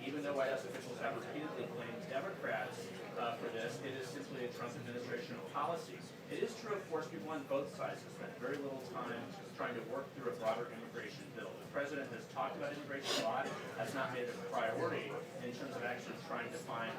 Even though White House officials have repeatedly blamed Democrats for this, it is simply a Trump administration policy. It is true, of course, people on both sides have spent very little time trying to work through a broader immigration bill. The president has talked about immigration a lot, has not made it a priority in terms of actually trying to find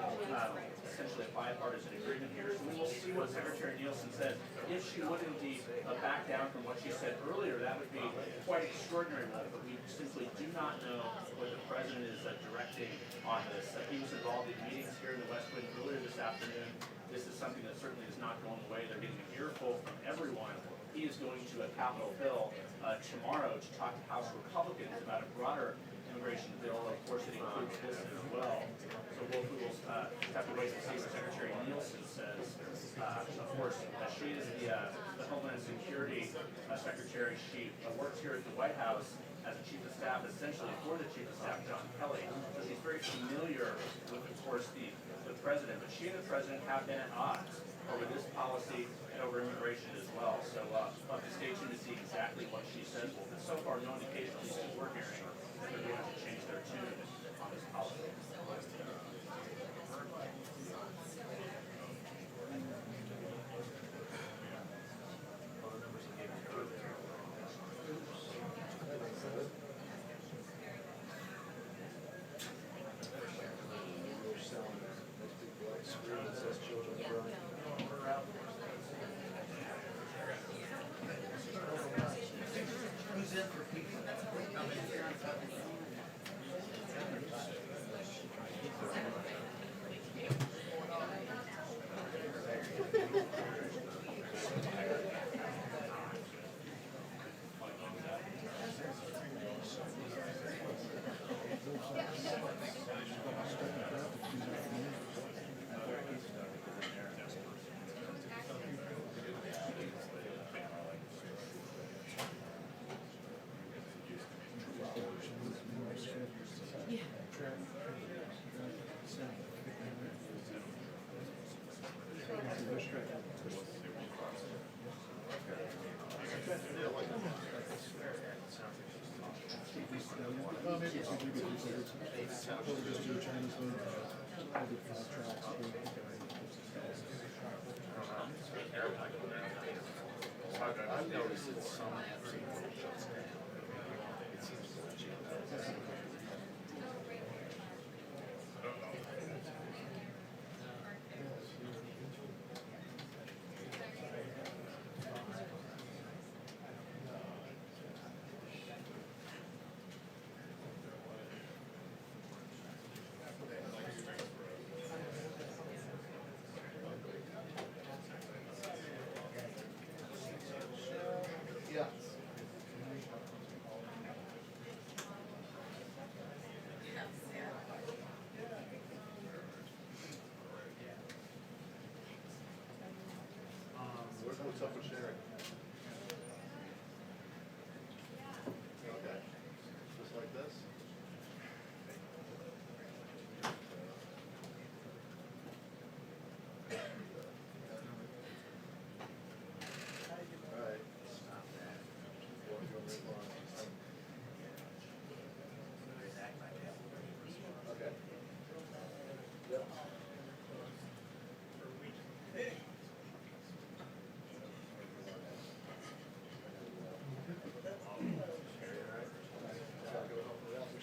essentially a bipartisan agreement here. So we will see what Secretary Nielsen says. If she would indeed back down from what she said earlier, that would be quite extraordinary, but we simply do not know what the president is directing on this. He was involved in meetings here in the West Wing earlier this afternoon. This is something that certainly is not going away. They're getting an earful from everyone. He is going to a Capitol Hill tomorrow to talk to House Republicans about a broader immigration bill. Of course, it includes this as well. So we will have to wait to see what Secretary Nielsen says. Of course, she is the Homeland Security Secretary. She works here at the White House as a chief of staff, essentially for the chief of staff, John Kelly. So she's very familiar with, of course, the president. But she and the president have been at odds over this policy and over immigration as well. So we'll have to stay tuned to see exactly what she says. But so far, no indication, at least as we're hearing, that they're going to change their tune on this policy. I've noticed that some shuts down. It seems to let you know. Yeah. What's up with sharing? Okay. Just like this? All right. Stop that. Okay. Yep.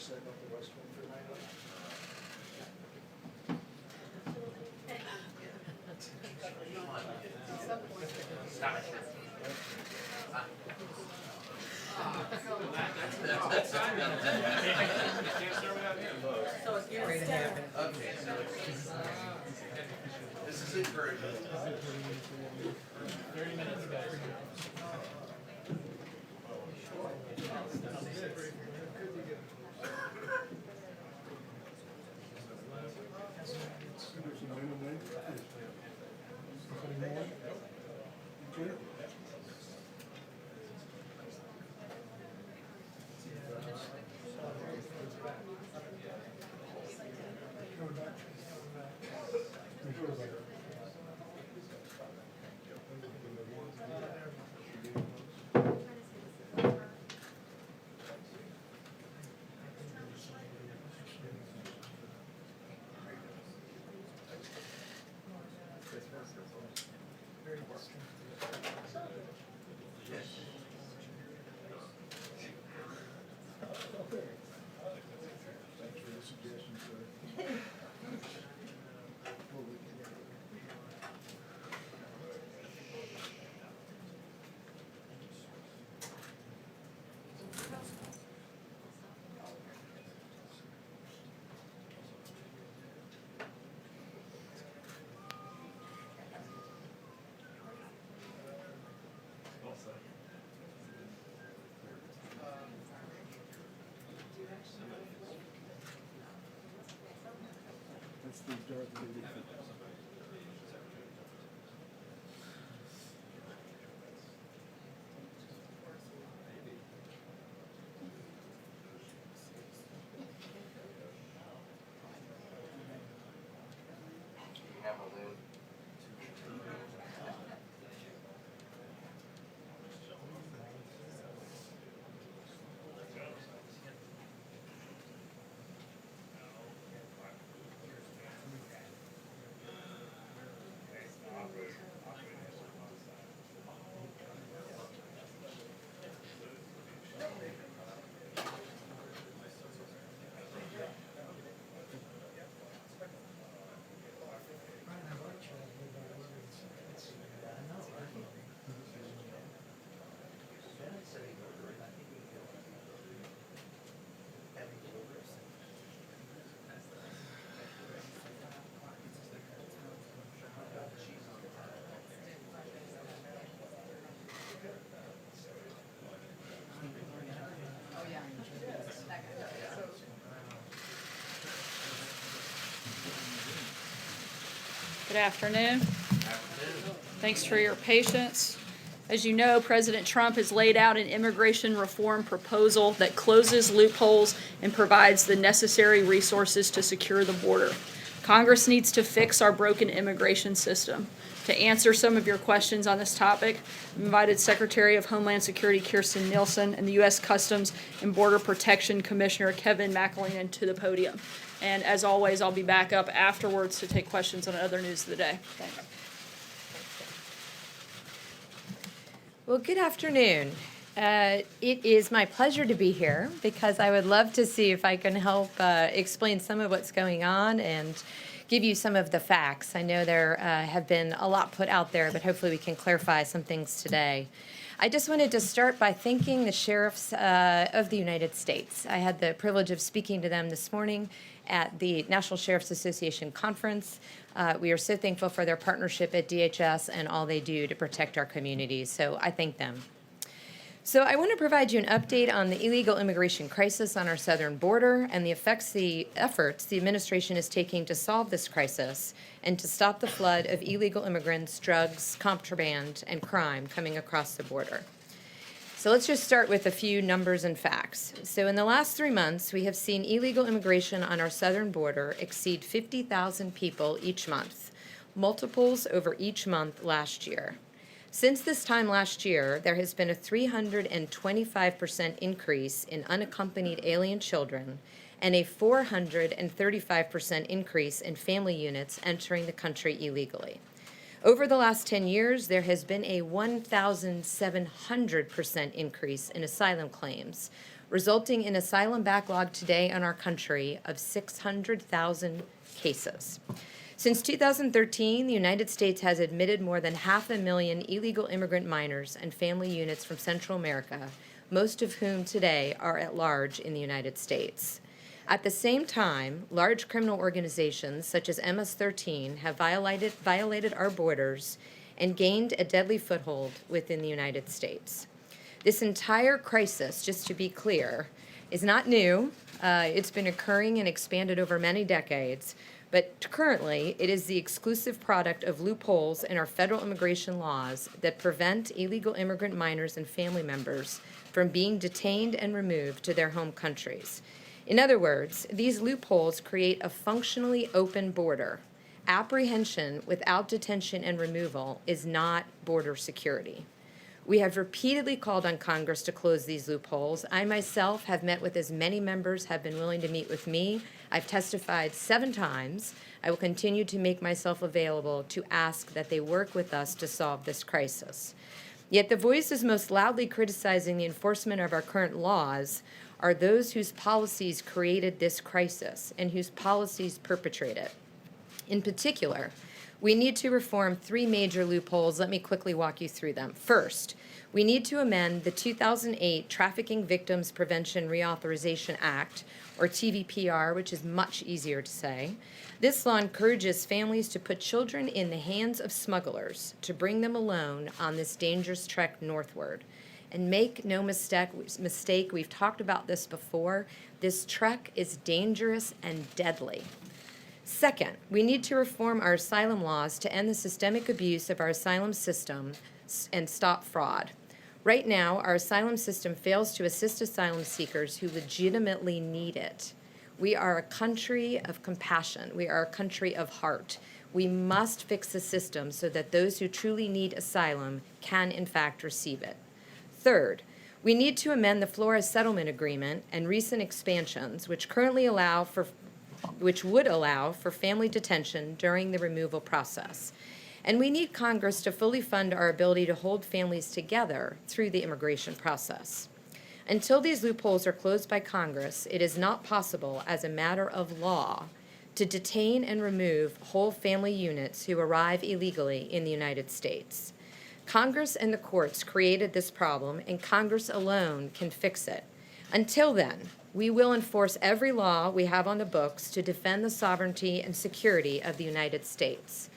Setting up the West Wing for night. Stop it. So it's getting ready to happen. Okay, so this is encouraging. 30 minutes, guys. very distinctive. Thanks for the suggestion, sir. Well, we can- That's the Darth Vader. You have a lid. Good afternoon. Thanks for your patience. As you know, President Trump has laid out an immigration reform proposal that closes loopholes and provides the necessary resources to secure the border. Congress needs to fix our broken immigration system. To answer some of your questions on this topic, I've invited Secretary of Homeland Security Kirstjen Nielsen and the U.S. Customs and Border Protection Commissioner Kevin McAleenan to the podium. And as always, I'll be back up afterwards to take questions on other news of the day. Thanks. Well, good afternoon. It is my pleasure to be here because I would love to see if I can help explain some of what's going on and give you some of the facts. I know there have been a lot put out there, but hopefully we can clarify some things today. I just wanted to start by thanking the sheriffs of the United States. I had the privilege of speaking to them this morning at the National Sheriff's Association conference. We are so thankful for their partnership at DHS and all they do to protect our communities, so I thank them. So I want to provide you an update on the illegal immigration crisis on our southern border and the efforts the administration is taking to solve this crisis and to stop the flood of illegal immigrants, drugs, contraband, and crime coming across the border. So let's just start with a few numbers and facts. So in the last 3 months, we have seen illegal immigration on our southern border exceed 50,000 people each month, multiples over each month last year. Since this time last year, there has been a 325% increase in unaccompanied alien children and a 435% increase in family units entering the country illegally. Over the last 10 years, there has been a 1,700% increase in asylum claims, resulting in asylum backlog today in our country of 600,000 cases. Since 2013, the United States has admitted more than 500,000 illegal immigrant minors and family units from Central America, most of whom today are at large in the United States. At the same time, large criminal organizations such as MS-13 have violated our borders and gained a deadly foothold within the United States. This entire crisis, just to be clear, is not new. It's been occurring and expanded over many decades, but currently it is the exclusive product of loopholes in our federal immigration laws that prevent illegal immigrant minors and family members from being detained and removed to their home countries. In other words, these loopholes create a functionally open border. Apprehension without detention and removal is not border security. We have repeatedly called on Congress to close these loopholes. I myself have met with as many members have been willing to meet with me I've testified 7 times. I will continue to make myself available to ask that they work with us to solve this crisis. Yet the voices most loudly criticizing the enforcement of our current laws are those whose policies created this crisis and whose policies perpetrate it. In particular, we need to reform 3 major loopholes. Let me quickly walk you through them. First, we need to amend the 2008 Trafficking Victims Prevention Reauthorization Act, or TVPR, which is much easier to say. This law encourages families to put children in the hands of smugglers to bring them alone on this dangerous trek northward. And make no mistake, we've talked about this before, this trek is dangerous and deadly. Second, we need to reform our asylum laws to end the systemic abuse of our asylum system and stop fraud. Right now, our asylum system fails to assist asylum seekers who legitimately need it. We are a country of compassion. We are a country of heart. We must fix the system so that those who truly need asylum can, in fact, receive it. Third, we need to amend the Flores Settlement Agreement and recent expansions, which would allow for family detention during the removal process. And we need Congress to fully fund our ability to hold families together through the immigration process. Until these loopholes are closed by Congress, it is not possible, as a matter of law, to detain and remove whole family units who arrive illegally in the United States. Congress and the courts created this problem, and Congress alone can fix it. Until then, we will enforce every law we have on the books to defend the sovereignty and security of the United States.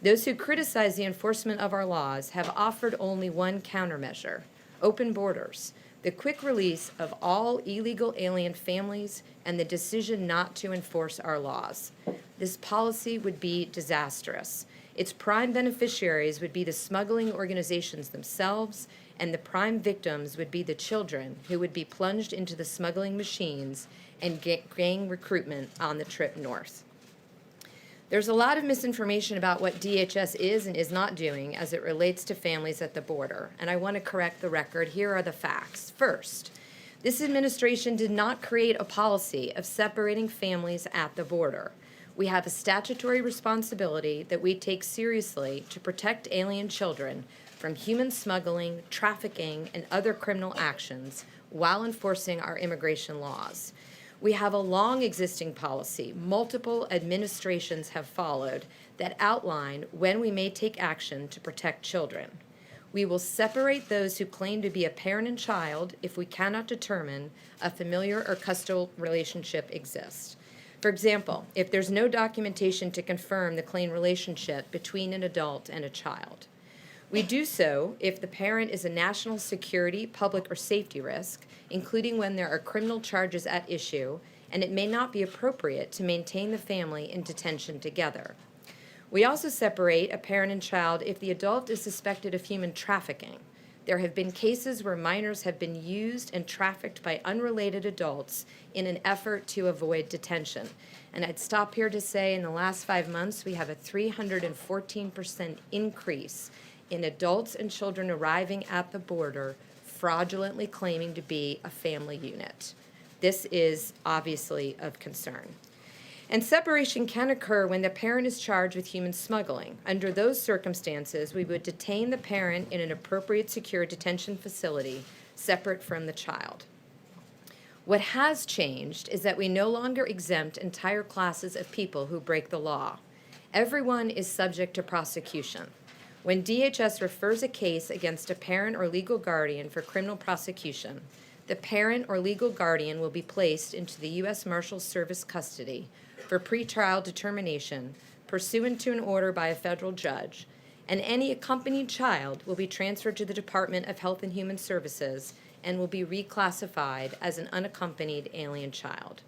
Those who criticize the enforcement of our laws have offered only one countermeasure: open borders, the quick release of all illegal alien families, and the decision not to enforce our laws. This policy would be disastrous. Its prime beneficiaries would be the smuggling organizations themselves, and the prime victims would be the children who would be plunged into the smuggling machines and gang recruitment on the trip north. There's a lot of misinformation about what DHS is and is not doing as it relates to families at the border, and I want to correct the record. Here are the facts. First, this administration did not create a policy of separating families at the border. We have a statutory responsibility that we take seriously to protect alien children from human smuggling, trafficking, and other criminal actions while enforcing our immigration laws. We have a long existing policy, multiple administrations have followed, that outline when we may take action to protect children. We will separate those who claim to be a parent and child if we cannot determine a familiar or custodial relationship exists. For example, if there's no documentation to confirm the claimed relationship between an adult and a child. We do so if the parent is a national security, public, or safety risk, including when there are criminal charges at issue, and it may not be appropriate to maintain the family in detention together. We also separate a parent and child if the adult is suspected of human trafficking. There have been cases where minors have been used and trafficked by unrelated adults in an effort to avoid detention. And I'd stop here to say in the last 5 months, we have a 314% increase in adults and children arriving at the border fraudulently claiming to be a family unit. This is obviously of concern. And separation can occur when the parent is charged with human smuggling. Under those circumstances, we would detain the parent in an appropriate secure detention facility separate from the child. What has changed is that we no longer exempt entire classes of people who break the law. Everyone is subject to prosecution. When DHS refers a case against a parent or legal guardian for criminal prosecution, the parent or legal guardian will be placed into the U.S. Marshals Service custody for pretrial determination pursuant to an order by a federal judge, and any accompanied child will be transferred to the Department of Health and Human Services and will be reclassified as an unaccompanied alien child.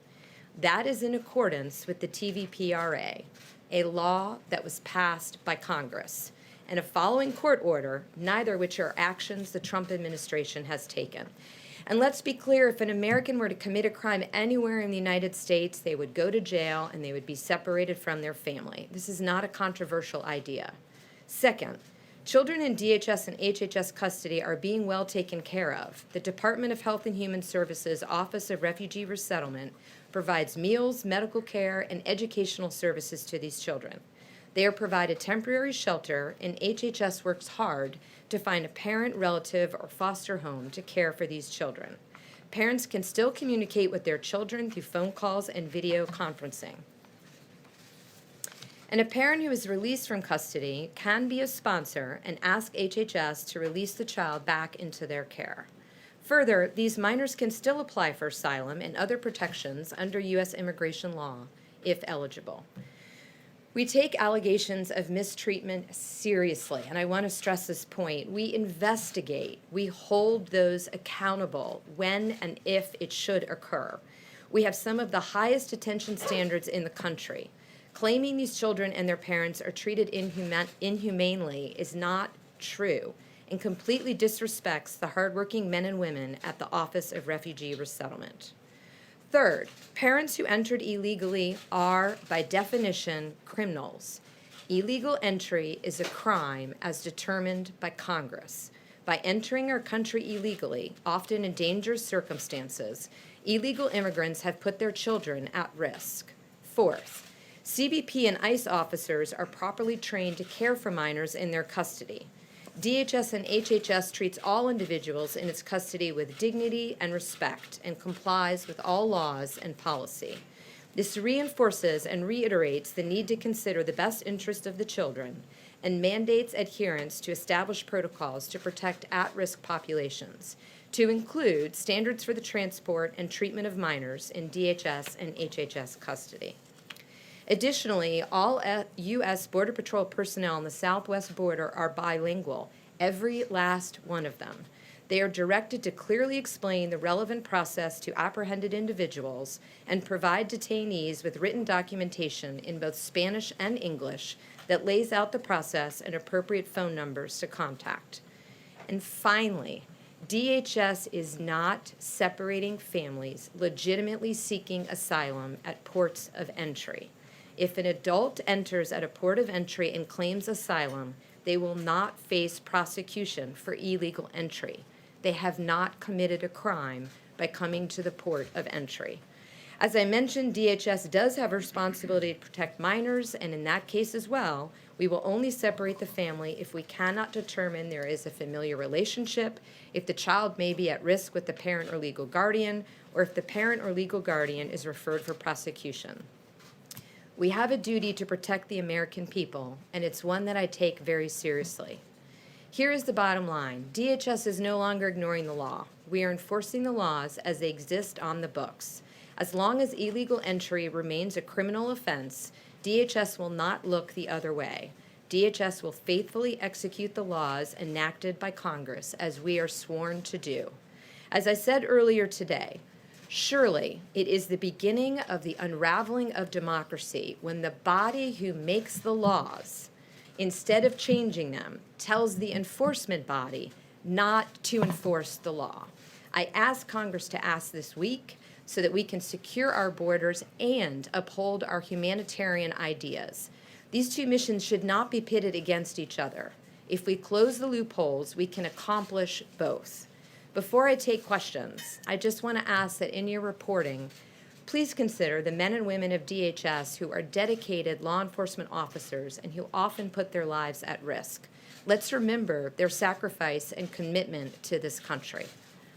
That is in accordance with the TVPRA, a law that was passed by Congress, and a following court order, neither which are actions the Trump administration has taken. And let's be clear, if an American were to commit a crime anywhere in the United States, they would go to jail and they would be separated from their family. This is not a controversial idea. Second, children in DHS and HHS custody are being well taken care of. The Department of Health and Human Services Office of Refugee Resettlement provides meals, medical care, and educational services to these children. They are provided temporary shelter, and HHS works hard to find a parent, relative, or foster home to care for these children. Parents can still communicate with their children through phone calls and video conferencing. And a parent who is released from custody can be a sponsor and ask HHS to release the child back into their care. Further, these minors can still apply for asylum and other protections under U.S. immigration law if eligible. We take allegations of mistreatment seriously, and I want to stress this point. We investigate, we hold those accountable when and if it should occur. We have some of the highest detention standards in the country. Claiming these children and their parents are treated inhumanely is not true and completely disrespects the hardworking men and women at the Office of Refugee Resettlement. Third, parents who entered illegally are, by definition, criminals. Illegal entry is a crime as determined by Congress. By entering our country illegally, often in dangerous circumstances, illegal immigrants have put their children at risk. Fourth, CBP and ICE officers are properly trained to care for minors in their custody. DHS and HHS treats all individuals in its custody with dignity and respect and complies with all laws and policy. This reinforces and reiterates the need to consider the best interest of the children and mandates adherence to established protocols to protect at-risk populations, to include standards for the transport and treatment of minors in DHS and HHS custody. Additionally, all U.S. Border Patrol personnel on the southwest border are bilingual, every last one of them. They are directed to clearly explain the relevant process to apprehended individuals and provide detainees with written documentation in both Spanish and English that lays out the process and appropriate phone numbers to contact. And finally, DHS is not separating families legitimately seeking asylum at ports of entry. If an adult enters at a port of entry and claims asylum, they will not face prosecution for illegal entry. They have not committed a crime by coming to the port of entry. As I mentioned, DHS does have a responsibility to protect minors, and in that case as well, we will only separate the family if we cannot determine there is a familiar relationship, if the child may be at risk with the parent or legal guardian, or if the parent or legal guardian is referred for prosecution. We have a duty to protect the American people, and it's one that I take very seriously. Here is the bottom line. DHS is no longer ignoring the law. We are enforcing the laws as they exist on the books. As long as illegal entry remains a criminal offense, DHS will not look the other way. DHS will faithfully execute the laws enacted by Congress as we are sworn to do. As I said earlier today, surely it is the beginning of the unraveling of democracy when the body who makes the laws, instead of changing them, tells the enforcement body not to enforce the law. I asked Congress to ask this week so that we can secure our borders and uphold our humanitarian ideas. These two missions should not be pitted against each other. If we close the loopholes, we can accomplish both. Before I take questions, I just want to ask that in your reporting, please consider the men and women of DHS who are dedicated law enforcement officers and who often put their lives at risk. Let's remember their sacrifice and commitment to this country.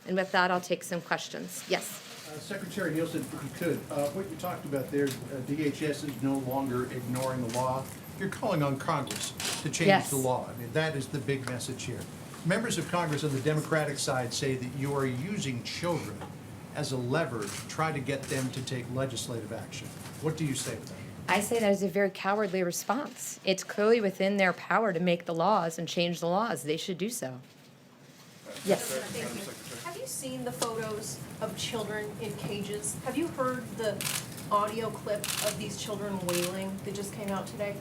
And with that, I'll take some questions. Yes? Secretary Nielsen, if you could, what you talked about there, DHS is no longer ignoring the law. You're calling on Congress to change the law. I mean, that is the big message here. Members of Congress on the Democratic side say that you are using children as a lever to try to get them to take legislative action. What do you say to that? I say that is a very cowardly response. It's clearly within their power to make the laws and change the laws. They should do so. Yes. Thank you. Have you seen the photos of children in cages? Have you heard the audio clip of these children wailing that just came out today?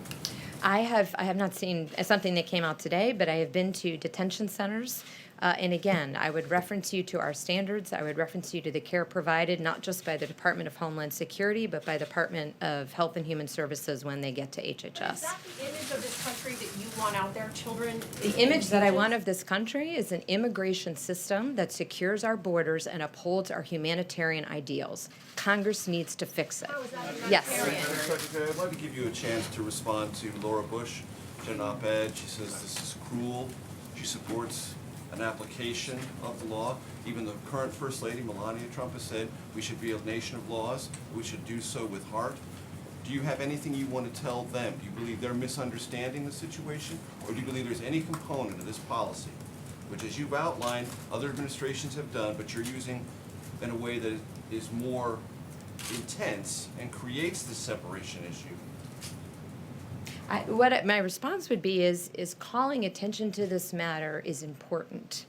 I have not seen something that came out today, but I have been to detention centers. And again, I would reference you to our standards. I would reference you to the care provided, not just by the Department of Homeland Security, but by the Department of Health and Human Services when they get to HHS. Is that the image of this country that you on out there, children. The image that I want of this country is an immigration system that secures our borders and upholds our humanitarian ideals. Congress needs to fix it. Yes. Mr. Secretary, I'd like to give you a chance to respond to Laura Bush. She had an op-ed. She says this is cruel. She supports an application of the law. Even the current First Lady, Melania Trump, has said we should be a nation of laws. We should do so with heart. Do you have anything you want to tell them? Do you believe they're misunderstanding the situation? Or do you believe there's any component of this policy, which as you've outlined, other administrations have done, but you're using in a way that is more intense and creates this separation issue? My response would be is calling attention to this matter is important.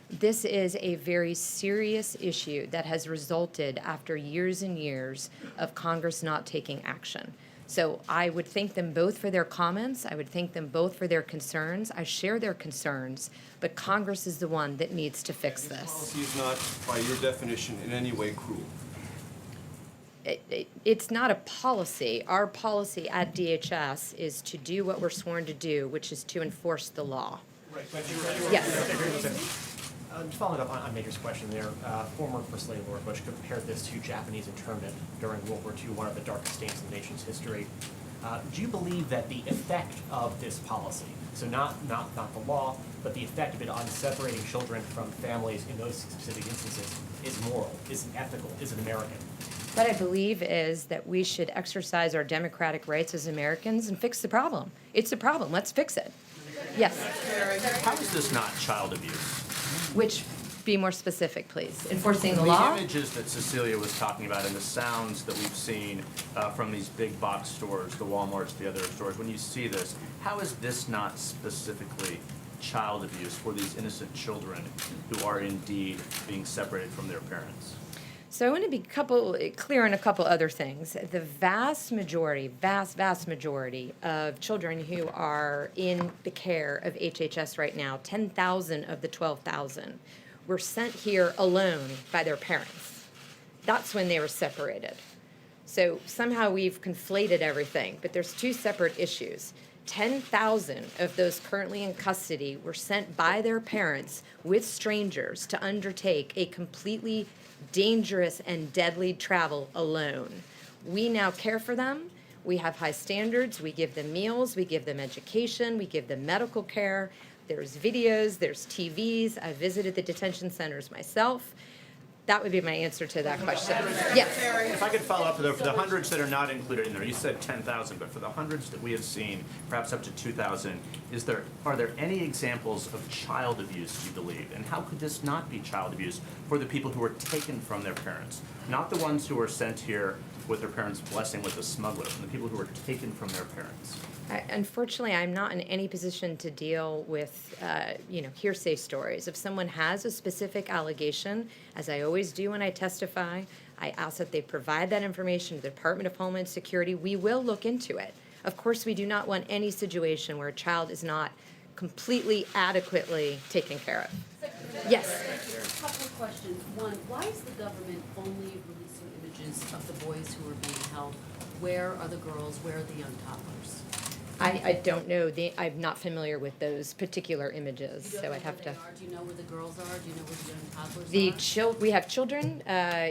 This is a very serious issue that has resulted after years and years of Congress not taking action. So I would thank them both for their comments. I would thank them both for their concerns. I share their concerns, but Congress is the one that needs to fix this. This policy is not, by your definition, in any way cruel. It's not a policy. Our policy at DHS is to do what we're sworn to do, which is to enforce the law. Yes. Just following up on Major's question there, former First Lady Laura Bush compared this to Japanese internment during World War II, one of the darkest stains in the nation's history. Do you believe that the effect of this policy, so not the law, but the effect of it on separating children from families in those specific instances is moral, is ethical, is it American? What I believe is that we should exercise our democratic rights as Americans and fix the problem. It's a problem. Let's fix it. Yes. How is this not child abuse? Which, be more specific, please. Enforcing the The law? images that Cecilia was talking about and the sounds that we've seen from these big box stores, the Walmarts, the other stores, when you see this, how is this not specifically child abuse for these innocent children who are indeed being separated from their parents? So I want to be clear on a couple other things. The vast majority of children who are in the care of HHS right now, 10,000 of the 12,000, were sent here alone by their parents. That's when they were separated. So somehow we've conflated everything, but there's two separate issues. 10,000 of those currently in custody were sent by their parents with strangers to undertake a completely dangerous and deadly travel alone. We now care for them. We have high standards. We give them meals. We give them education. We give them medical care. There's videos. There's TVs. I visited the detention centers myself. That would be my answer to that question. Yes. If I could follow up for the hundreds that are not included in there, you said 10,000, but for the hundreds that we have seen, perhaps up to 2,000, are there any examples of child abuse, do you believe? And how could this not be child abuse for the people who are taken from their parents? Not the ones who are sent here with their parents' blessing with a smuggler, and the people who are taken from their parents. Unfortunately, I'm not in any position to deal with, hearsay stories. If someone has a specific allegation, as I always do when I testify, I ask that they provide that information to the Department of Homeland Security. We will look into it. Of course, we do not want any situation where a child is not completely, adequately taken care of. Yes. A couple of questions. One, why is the government only releasing images of the boys who are being held? Where are the girls? Where are the young toddlers? I don't know. I'm not familiar with those particular images, so I'd have to. Do you know where the girls are? Do you know where the young toddlers are? We have children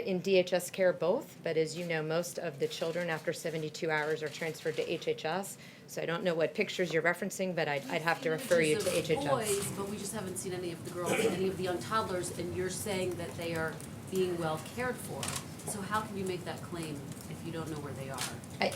in DHS care both, but as you know, most of the children after 72 hours are transferred to HHS. So I don't know what pictures you're referencing, but I'd have to refer you to Images of HHS. boys, but we just haven't seen any of the girls, any of the young toddlers, and you're saying that they are being well cared for. So how can you make that claim if you don't know where they are?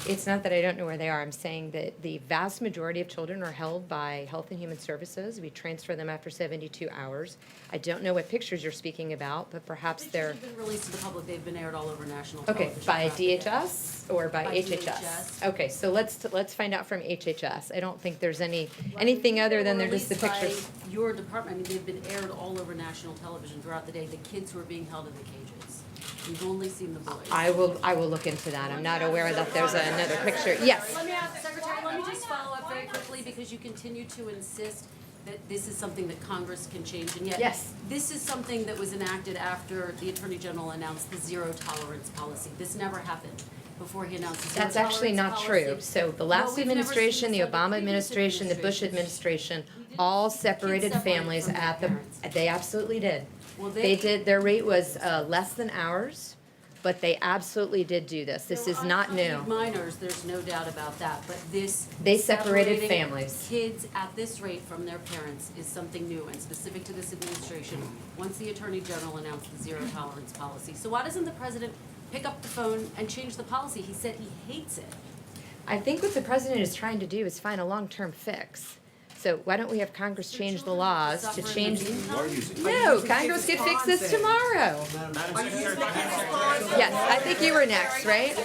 It's not that I don't know where they are. I'm saying that the vast majority of children are held by Health and Human Services. We transfer them after 72 hours. I don't know what pictures you're speaking about, but perhaps they're. They've been released to the public. They've been aired all over national Okay, television. by throughout the day. DHS or by HHS? DHS. Okay, so let's find out from HHS. I don't think there's anything other than they're just the Released by pictures. Your department, I mean, they've been aired all over national television throughout the day, the kids who are being held in the cages. We've only seen the boys. I will look into that. I'm not aware that there's another picture. Yes. Let me ask, Secretary, let me just follow up very quickly, because you continue to insist that this is something that Congress can change, and yet Yes. this is something that was enacted after the Attorney General announced the zero tolerance policy. This never happened. before he announced his That's zero actually tolerance not true. policy. So the No, last we've never administration, seen the this under Obama previous administration, the Bush administrations. administration, all separated separate families from their at the, parents. they absolutely did. Well, They did, their rate was less than ours, but they absolutely did do this. This There is were not new. unaccompanied minors, there's no doubt about that, but this. They separated separating families. Kids at this rate from their parents is something new and specific to this administration, once the Attorney General announced the zero tolerance policy. So why doesn't the president pick up the phone and change the policy? He said he hates it. I think what the president is trying to do is find a long-term fix. So why don't we have Congress change the laws to change? No, Congress could fix this tomorrow. Yes, I think you were next, right?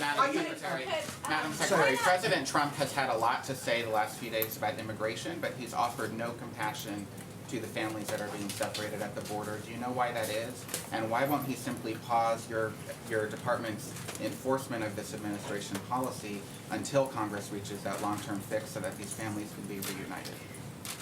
Madam Secretary, Madam Secretary, President Trump has had a lot to say the last few days about immigration, but he's offered no compassion to the families that are being separated at the border. Do you know why that is? And why won't he simply pause your department's enforcement of this administration policy until Congress reaches that long-term fix so that these families can be reunited?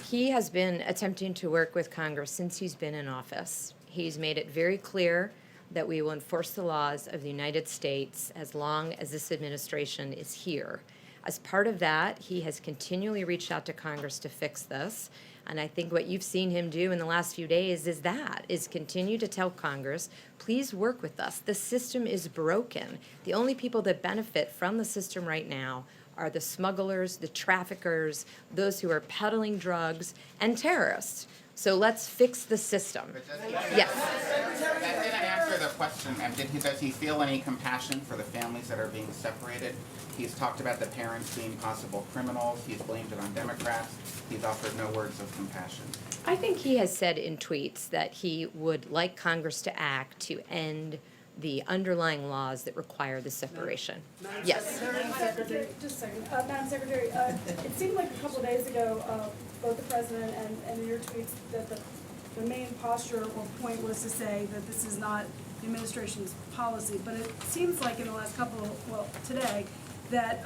He has been attempting to work with Congress since he's been in office. He's made it very clear that we will enforce the laws of the United States as long as this administration is here. As part of that, he has continually reached out to Congress to fix this. And I think what you've seen him do in the last few days is continue to tell Congress, please work with us. The system is broken. The only people that benefit from the system right now are the smugglers, the traffickers, those who are peddling drugs, and terrorists. So let's fix the system. Yes. That didn't answer the question. Does he feel any compassion for the families that are being separated? He's talked about the parents being possible criminals. He's blamed it on Democrats. He's offered no words of compassion. I think he has said in tweets that he would like Congress to act to end the underlying laws that require the separation. Yes. Madam Secretary, just a second. Madam Secretary, it seemed like a couple of days ago, both the president and in your tweets that the main posture or point was to say that this is not the administration's policy. But it seems like in the last today, that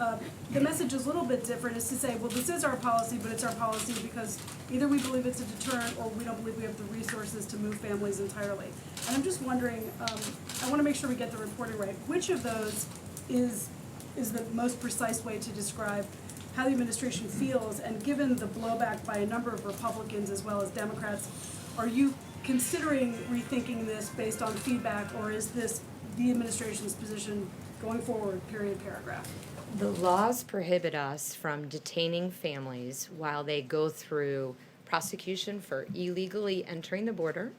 the message is a little bit different, is to say, well, this is our policy, but it's our policy because either we believe it's a deterrent or we don't believe we have the resources to move families entirely. And I'm just wondering, I want to make sure we get the reporting right. Which of those is the most precise way to describe how the administration feels? And given the blowback by a number of Republicans as well as Democrats, are you considering rethinking this based on feedback, or is this the administration's position going forward, period, paragraph? The laws prohibit us from detaining families while they go through prosecution for illegally entering the border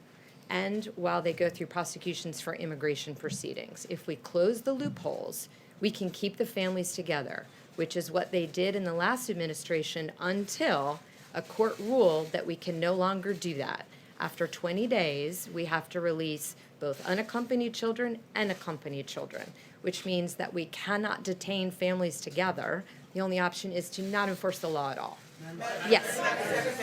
and while they go through prosecutions for immigration proceedings. If we close the loopholes, we can keep the families together, which is what they did in the last administration until a court ruled that we can no longer do that. After 20 days, we have to release both unaccompanied children and accompanied children, which means that we cannot detain families together. The only option is to not enforce the law at all. Yes.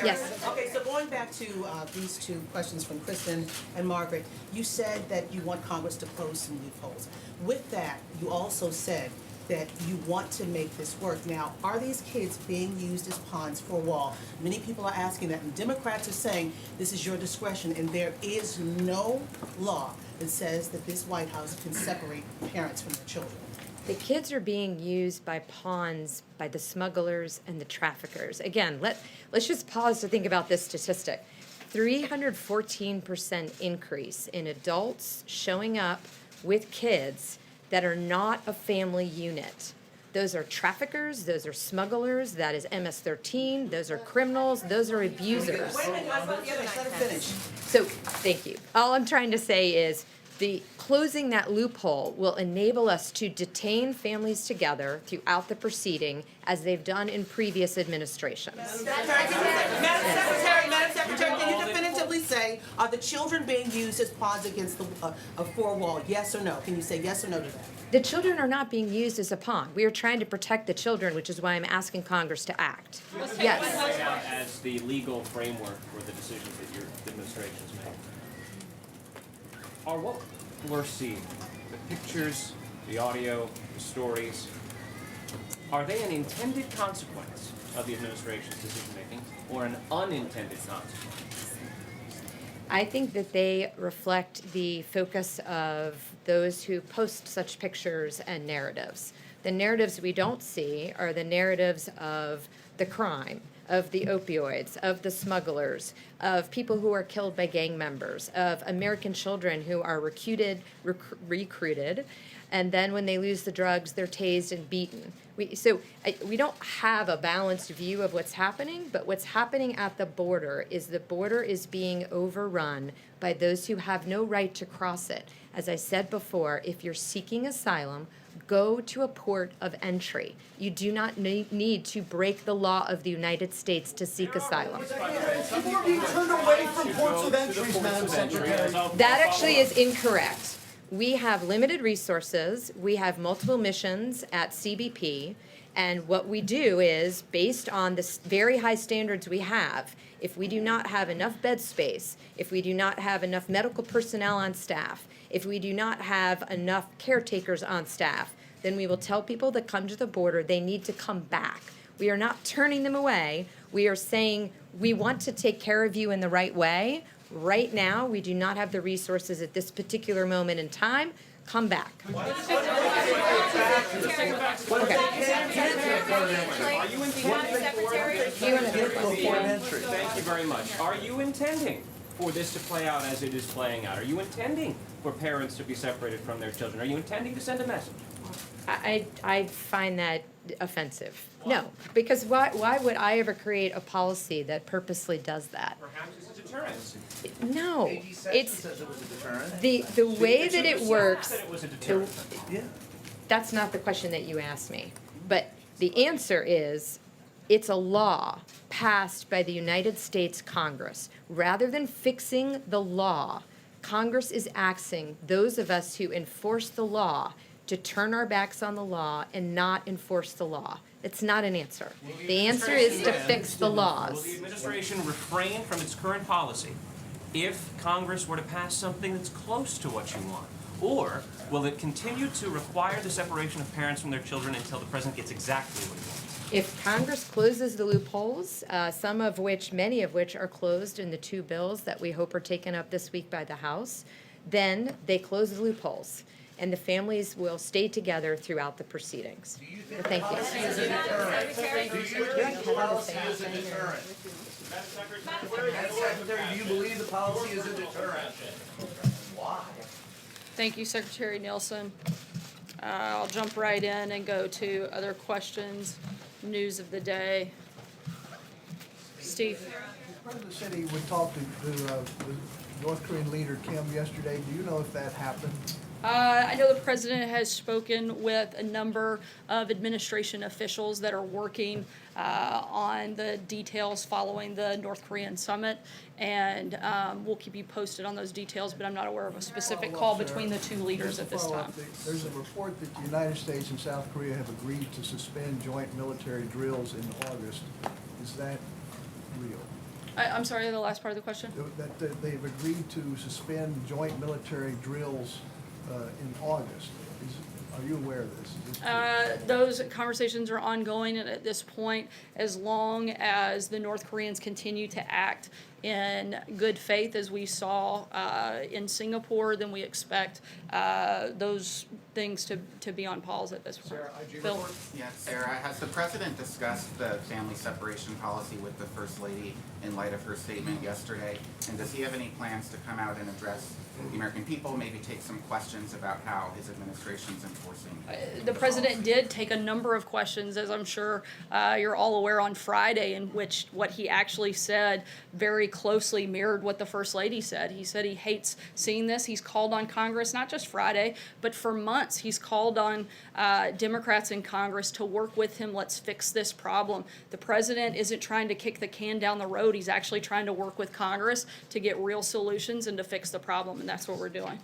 Yes. Okay, so going back to these two questions from Kristen and Margaret, you said that you want Congress to close some loopholes. With that, you also said that you want to make this work. Now, are these kids being used as pawns for a wall? Many people are asking that, and Democrats are saying this is your discretion, and there is no law that says that this White House can separate parents from their children. The kids are being used by pawns by the smugglers and the traffickers. Again, let's just pause to think about this statistic. 314% increase in adults showing up with kids that are not a family unit. Those are traffickers, those are smugglers, that is MS-13, those are criminals, those are abusers. Wait a minute, let her finish. So, thank you. All I'm trying to say is the closing that loophole will enable us to detain families together throughout the proceeding as they've done in previous administrations. Madam Secretary, can you definitively say, are the children being used as pawns against a four-wall? Yes or no? Can you say yes or no to that? The children are not being used as a pawn. We are trying to protect the children, which is why I'm asking Congress to act. Yes. Lay out as the legal framework for the decisions that your administration's made. Are what we're seeing, the pictures, the audio, the stories, are they an intended consequence of the administration's decision-making or an unintended consequence? I think that they reflect the focus of those who post such pictures and narratives. The narratives we don't see are the narratives of the crime, of the opioids, of the smugglers, of people who are killed by gang members, of American children who are recruited, and then when they lose the drugs, they're tased and beaten. We don't have a balanced view of what's happening, but what's happening at the border is being overrun by those who have no right to cross it. As I said before, if you're seeking asylum, go to a port of entry. You do not need to break the law of the United States to seek asylum. People are being turned away from ports of entries, Madam Secretary. That actually is incorrect. We have limited resources. We have multiple missions at CBP. And what we do is, based on the very high standards we have, if we do not have enough bed space, if we do not have enough medical personnel on staff, if we do not have enough caretakers on staff, then we will tell people that come to the border they need to come back. We are not turning them away. We are saying we want to take care of you in the right way. Right now, we do not have the resources at this particular moment in time. Come back. Thank you very much. Are you intending for this to play out as it is playing out? Are you intending for parents to be separated from their children? Are you intending to send a message? I find that offensive. No, because why would I ever create a policy that purposely does that? Perhaps it's a deterrent. No, A.G. Sexton it's says it was a deterrent. the way that it works. That it was a deterrent. Yeah. That's not the question that you asked me. But the answer is, it's a law passed by the United States Congress. Rather than fixing the law, Congress is asking those of us who enforce the law to turn our backs on the law and not enforce the law. It's not an answer. The answer is to fix the Will laws. the administration refrain from its current policy if Congress were to pass something that's close to what you want? Or will it continue to require the separation of parents from their children until the president gets exactly what he wants? If Congress closes the loopholes, many of which are closed in the two bills that we hope are taken up this week by the House, then they close the loopholes, and the families will stay together throughout the proceedings. Thank you. Policy is a deterrent. Do you think policy is a deterrent? Madam Secretary, do you believe the policy is a deterrent? Why? Thank you, Secretary Nielsen. I'll jump right in and go to other questions, news of the day. Steve. The President said he would talk to the North Korean leader Kim yesterday. Do you know if that happened? I know the president has spoken with a number of administration officials that are working on the details following the North Korean summit, and we'll keep you posted on those details, but I'm not aware of a specific call between the two leaders at this time. There's a report that the United States and South Korea have agreed to suspend joint military drills in August. Is that real? I'm sorry, the last part of the question? That they've agreed to suspend joint military drills in August. Are you aware of this? Is this true? Those conversations are ongoing at this point, as long as the North Koreans continue to act in good faith, as we saw in Singapore, then we expect those things to be on pause at this point. Sarah, IG Bill? report? Yes, Sarah, has the president discussed the family separation policy with the First Lady in light of her statement yesterday? And does he have any plans to come out and address the American people, maybe take some questions about how his administration's enforcing? The president did take a number of questions, as I'm sure you're all aware, on Friday, in which what he actually said very closely mirrored what the First Lady said. He said he hates seeing this. He's called on Congress, not just Friday, but for months. He's called on Democrats in Congress to work with him. Let's fix this problem. The president isn't trying to kick the can down the road. He's actually trying to work with Congress to get real solutions and to fix the problem, and that's what we're doing.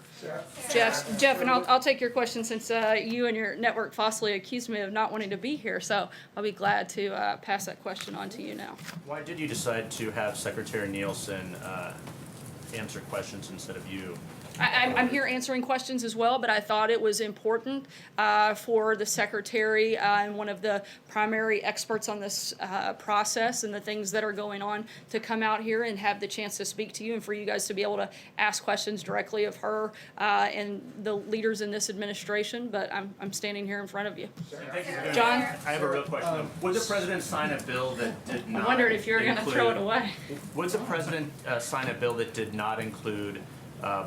Jeff, and I'll take your question, since you and your network falsely accused me of not wanting to be here, so I'll be glad to pass that question on to you now. Why did you decide to have Secretary Nielsen answer questions instead of you I'm here answering questions as well, but I thought it was important for the secretary and one of the primary experts on this process and the things that are going on to come out here and have the chance to speak to you and for you guys to be able to ask questions directly of her and the leaders in this administration. But I'm standing here in front of you. John? I have a real question. Would the president sign a bill that did not I wondered if you were going to throw it away. Would the president sign a bill that did not include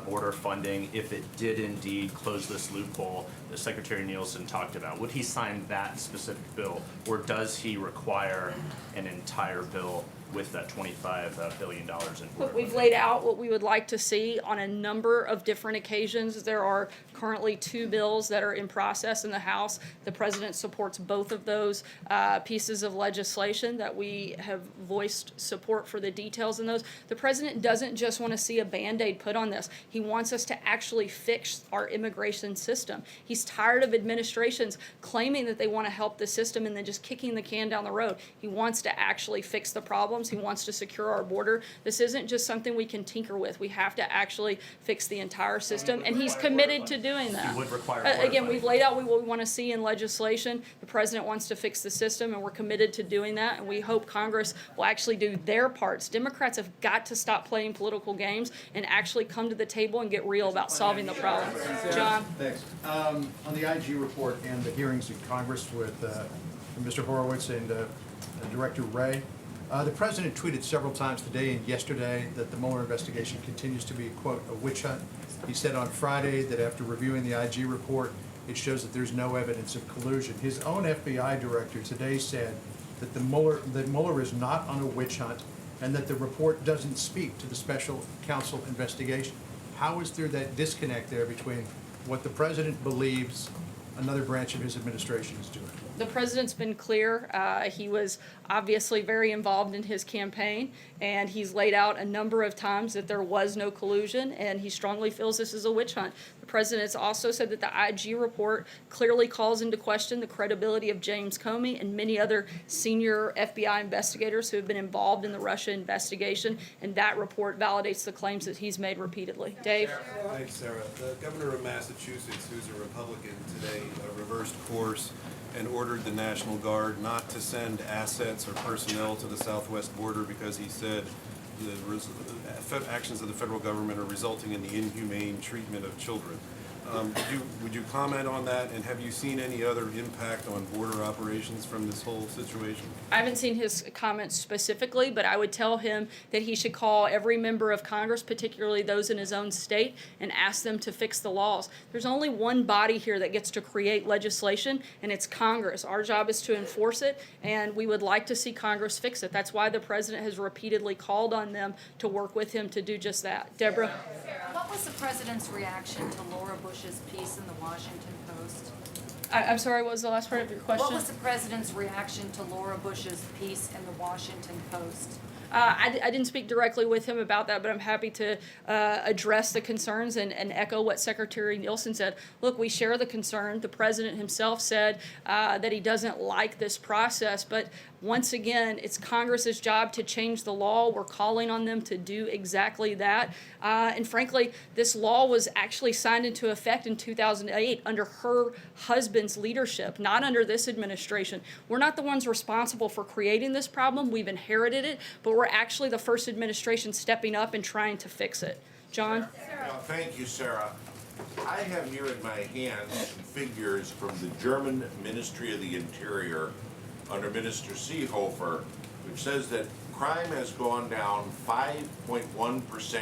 border funding if it did indeed close this loophole that Secretary Nielsen talked about? Would he sign that specific bill, or does he require an entire bill with that $25 billion in border We've funding? laid out what we would like to see on a number of different occasions. There are currently 2 bills that are in process in the House. The president supports both of those pieces of legislation that we have voiced support for the details in those. The president doesn't just want to see a Band-Aid put on this. He wants us to actually fix our immigration system. He's tired of administrations claiming that they want to help the system and then just kicking the can down the road. He wants to actually fix the problems. He wants to secure our border. This isn't just something we can tinker with. We have to actually fix the entire system, and he's committed to doing that. You would require Again, we've laid out what we want to see in legislation. The president wants to fix the system, and we're committed to doing that, and we hope Congress will actually do their parts. Democrats have got to stop playing political games and actually come to the table and get real about solving the problem. John? Thanks. On the IG report and the hearings in Congress with Mr. Horowitz and Director Wray, the president tweeted several times today and yesterday that the Mueller investigation continues to be, quote, a witch hunt. He said on Friday that after reviewing the IG report, it shows that there's no evidence of collusion. His own FBI director today said that Mueller is not on a witch hunt and that the report doesn't speak to the special counsel investigation. How is there that disconnect there between what the president believes another branch of his administration is doing? The president's been clear. He was obviously very involved in his campaign, and he's laid out a number of times that there was no collusion, and he strongly feels this is a witch hunt. The president's also said that the IG report clearly calls into question the credibility of James Comey and many other senior FBI investigators who have been involved in the Russia investigation, and that report validates the claims that he's made repeatedly. Dave? Thanks, Sarah. The governor of Massachusetts, who's a Republican today, reversed course and ordered the National Guard not to send assets or personnel to the southwest border because he said the actions of the federal government are resulting in the inhumane treatment of children. Would you comment on that, and have you seen any other impact on border operations from this whole situation? I haven't seen his comments specifically, but I would tell him that he should call every member of Congress, particularly those in his own state, and ask them to fix the laws. There's only one body here that gets to create legislation, and it's Congress. Our job is to enforce it, and we would like to see Congress fix it. That's why the president has repeatedly called on them to work with him to do just that. Deborah? What was the president's reaction to Laura Bush's piece in the Washington Post? I'm sorry, what was the last part of your question? What was the president's reaction to Laura Bush's piece in the Washington Post? I didn't speak directly with him about that, but I'm happy to address the concerns and echo what Secretary Nielsen said. Look, we share the concern. The president himself said that he doesn't like this process, but once again, it's Congress's job to change the law. We're calling on them to do exactly that. And frankly, this law was actually signed into effect in 2008 under her husband's leadership, not under this administration. We're not the ones responsible for creating this problem. We've inherited it, but we're actually the first administration stepping up and trying to fix it. John? Thank you, Sarah. I have here in my hands some figures from the German Ministry of the Interior under Minister Seehofer, which says that crime has gone down 5.1%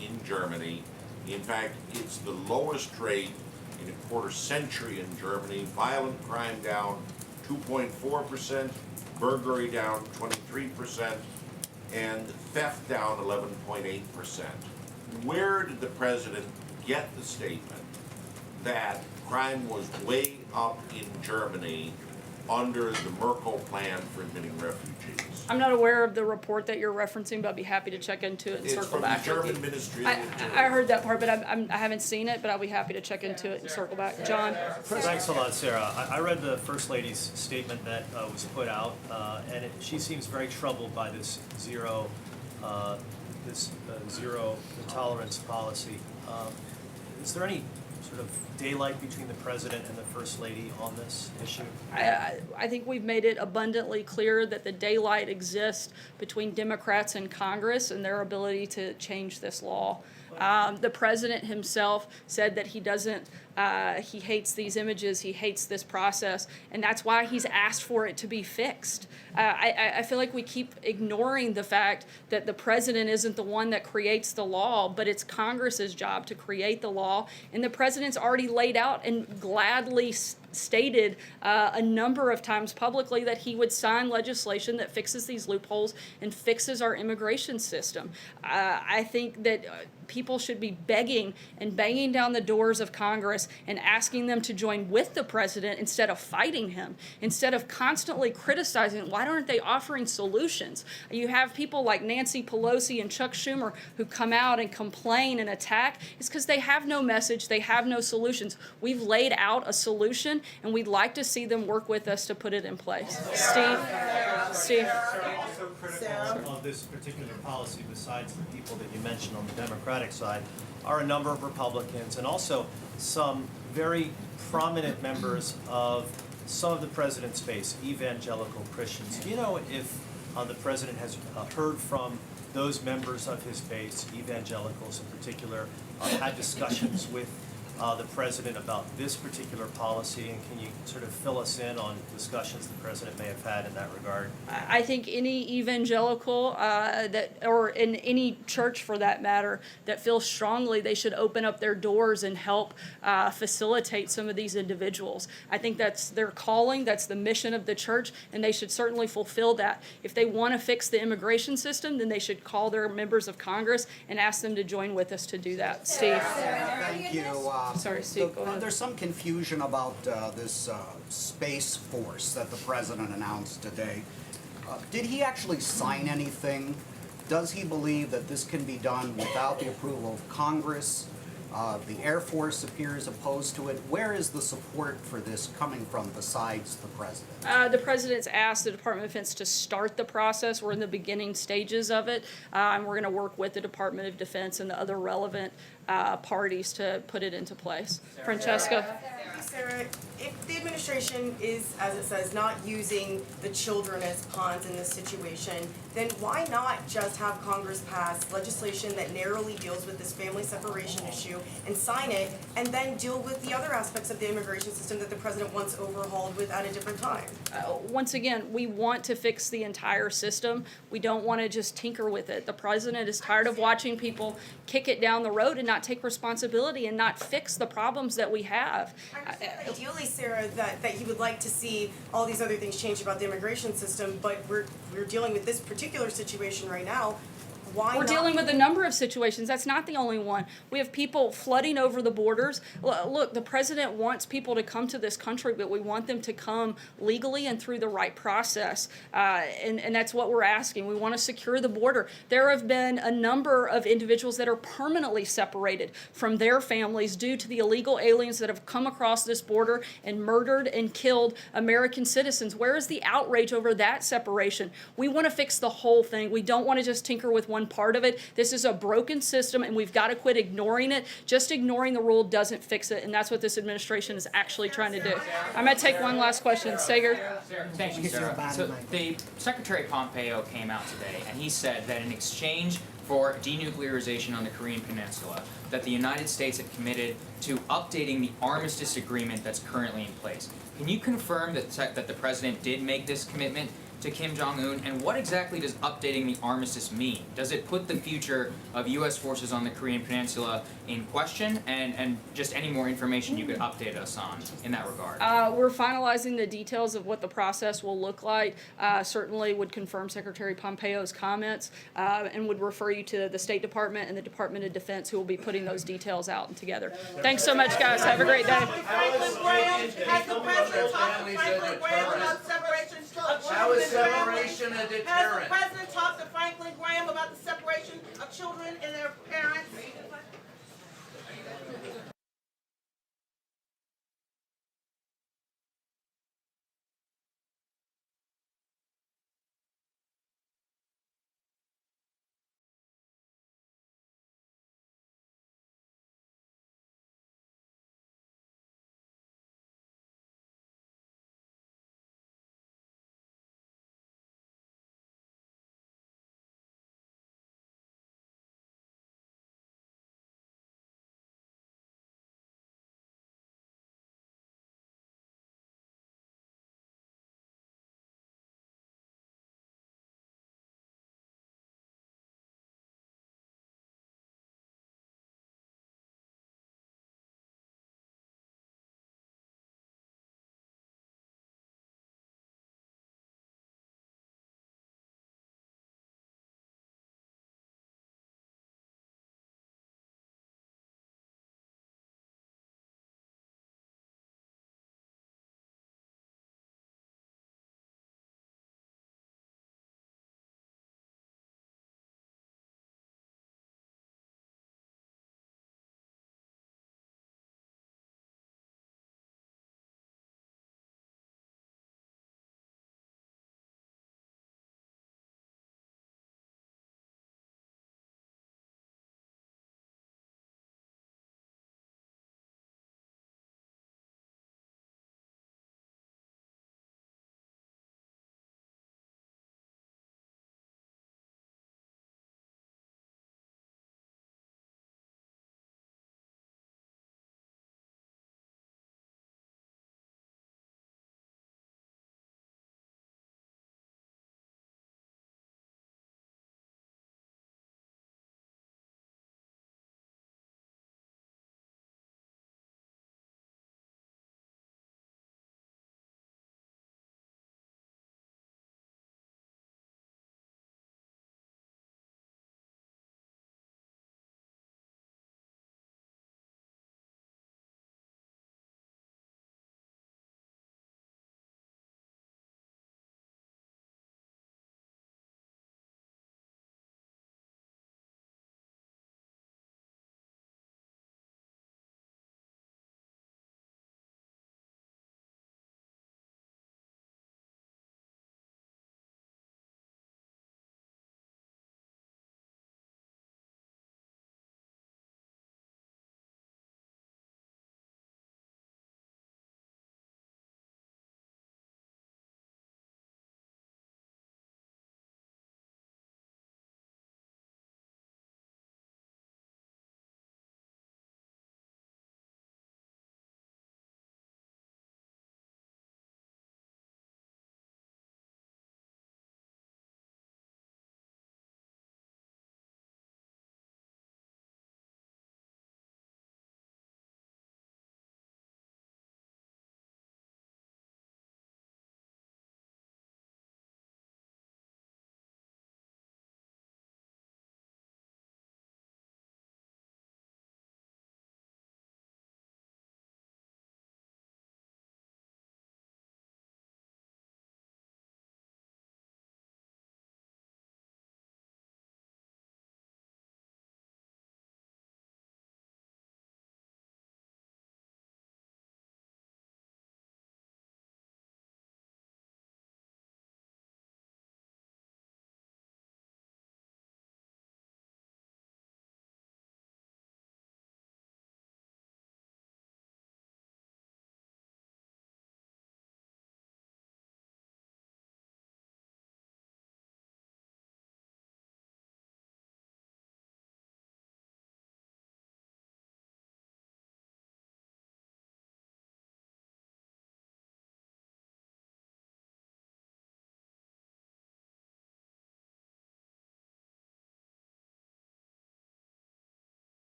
in Germany. In fact, it's the lowest rate in a quarter century in Germany. Violent crime down 2.4%, burglary down 23%, and theft down 11.8%. Where did the president get the statement that crime was way up in Germany under the Merkel plan for admitting refugees? I'm not aware of the report that you're referencing, but I'd be happy to check into it and circle back. It's from the German Ministry of the Interior. I heard that part, but I haven't seen it, but I'll be happy to check into it and circle back. John? Thanks a lot, Sarah. I read the First Lady's statement that was put out, and she seems very troubled by this zero tolerance policy. Is there any sort of daylight between the president and the first lady on this issue? I think we've made it abundantly clear that the daylight exists between Democrats and Congress and their ability to change this law. The president himself said that he doesn't, he hates these images, he hates this process, and that's why he's asked for it to be fixed. I feel like we keep ignoring the fact that the president isn't the one that creates the law, but it's Congress's job to create the law, and the president's already laid out and gladly stated a number of times publicly that he would sign legislation that fixes these loopholes and fixes our immigration system. I think that people should be begging and banging down the doors of Congress and asking them to join with the president instead of fighting him, instead of constantly criticizing. Why aren't they offering solutions? You have people like Nancy Pelosi and Chuck Schumer who come out and complain and attack. It's because they have no message, they have no solutions. We've laid out a solution, and we'd like to see them work with us to put it in place. Steve? Also critical of this particular policy, besides the people that you mentioned on the Democratic side, are a number of Republicans and also some very prominent members of some of the president's base, evangelical Christians. Do you know if the president has heard from those members of his base, evangelicals in particular, had discussions with the president about this particular policy, and can you sort of fill us in on discussions the president may have had in that regard? I think any evangelical or in any church for that matter, that feels strongly they should open up their doors and help facilitate some of these individuals. I think that's their calling, that's the mission of the church, and they should certainly fulfill that. If they want to fix the immigration system, then they should call their members of Congress and ask them to join with us to do that. Steve? Thank you. Sorry, Steve, go ahead. There's some confusion about this Space Force that the president announced today. Did he actually sign anything? Does he believe that this can be done without the approval of Congress? The Air Force appears opposed to it. Where is the support for this coming from besides the president? The president's asked the Department of Defense to start the process. We're in the beginning stages of it, and we're going to work with the Department of Defense and the other relevant parties to put it into place. Francesca? Sarah, if the administration is, as it says, not using the children as pawns in this situation, then why not just have Congress pass legislation that narrowly deals with this family separation issue and sign it, and then deal with the other aspects of the immigration system that the president wants overhauled with at a different time? Once again, we want to fix the entire system. We don't want to just tinker with it. The president is tired of watching people kick it down the road and not take responsibility and not fix the problems that we have. Ideally, Sarah, that you would like to see all these other things change about the immigration system, but we're dealing with this particular situation right now. Why We're not? dealing with a number of situations. That's not the only one. We have people flooding over the borders. Look, the president wants people to come to this country, but we want them to come legally and through the right process. And that's what we're asking. We want to secure the border. There have been a number of individuals that are permanently separated from their families due to the illegal aliens that have come across this border and murdered and killed American citizens. Where is the outrage over that separation? We want to fix the whole thing. We don't want to just tinker with one part of it. This is a broken system, and we've got to quit ignoring it. Just ignoring the rule doesn't fix it, and that's what this administration is actually trying to do. I'm going to take one last question. Sager? Thank you, Sarah. So the Secretary Pompeo came out today, and he said that in exchange for denuclearization on the Korean Peninsula, that the United States had committed to updating the armistice agreement that's currently in place. Can you confirm that the president did make this commitment to Kim Jong-un, and what exactly does updating the armistice mean? Does it put the future of U.S. forces on the Korean Peninsula in question, and just any more information you could update us on in that regard? We're finalizing the details of what the process will look like. Certainly would confirm Secretary Pompeo's comments and would refer you to the State Department and the Department of Defense, who will be putting those details out and together. Thanks so much, guys. Have a great day. Has the president talked to Franklin Graham about separation of children? Separation a deterrent. Has the president talked to Franklin Graham about the separation of children and their parents?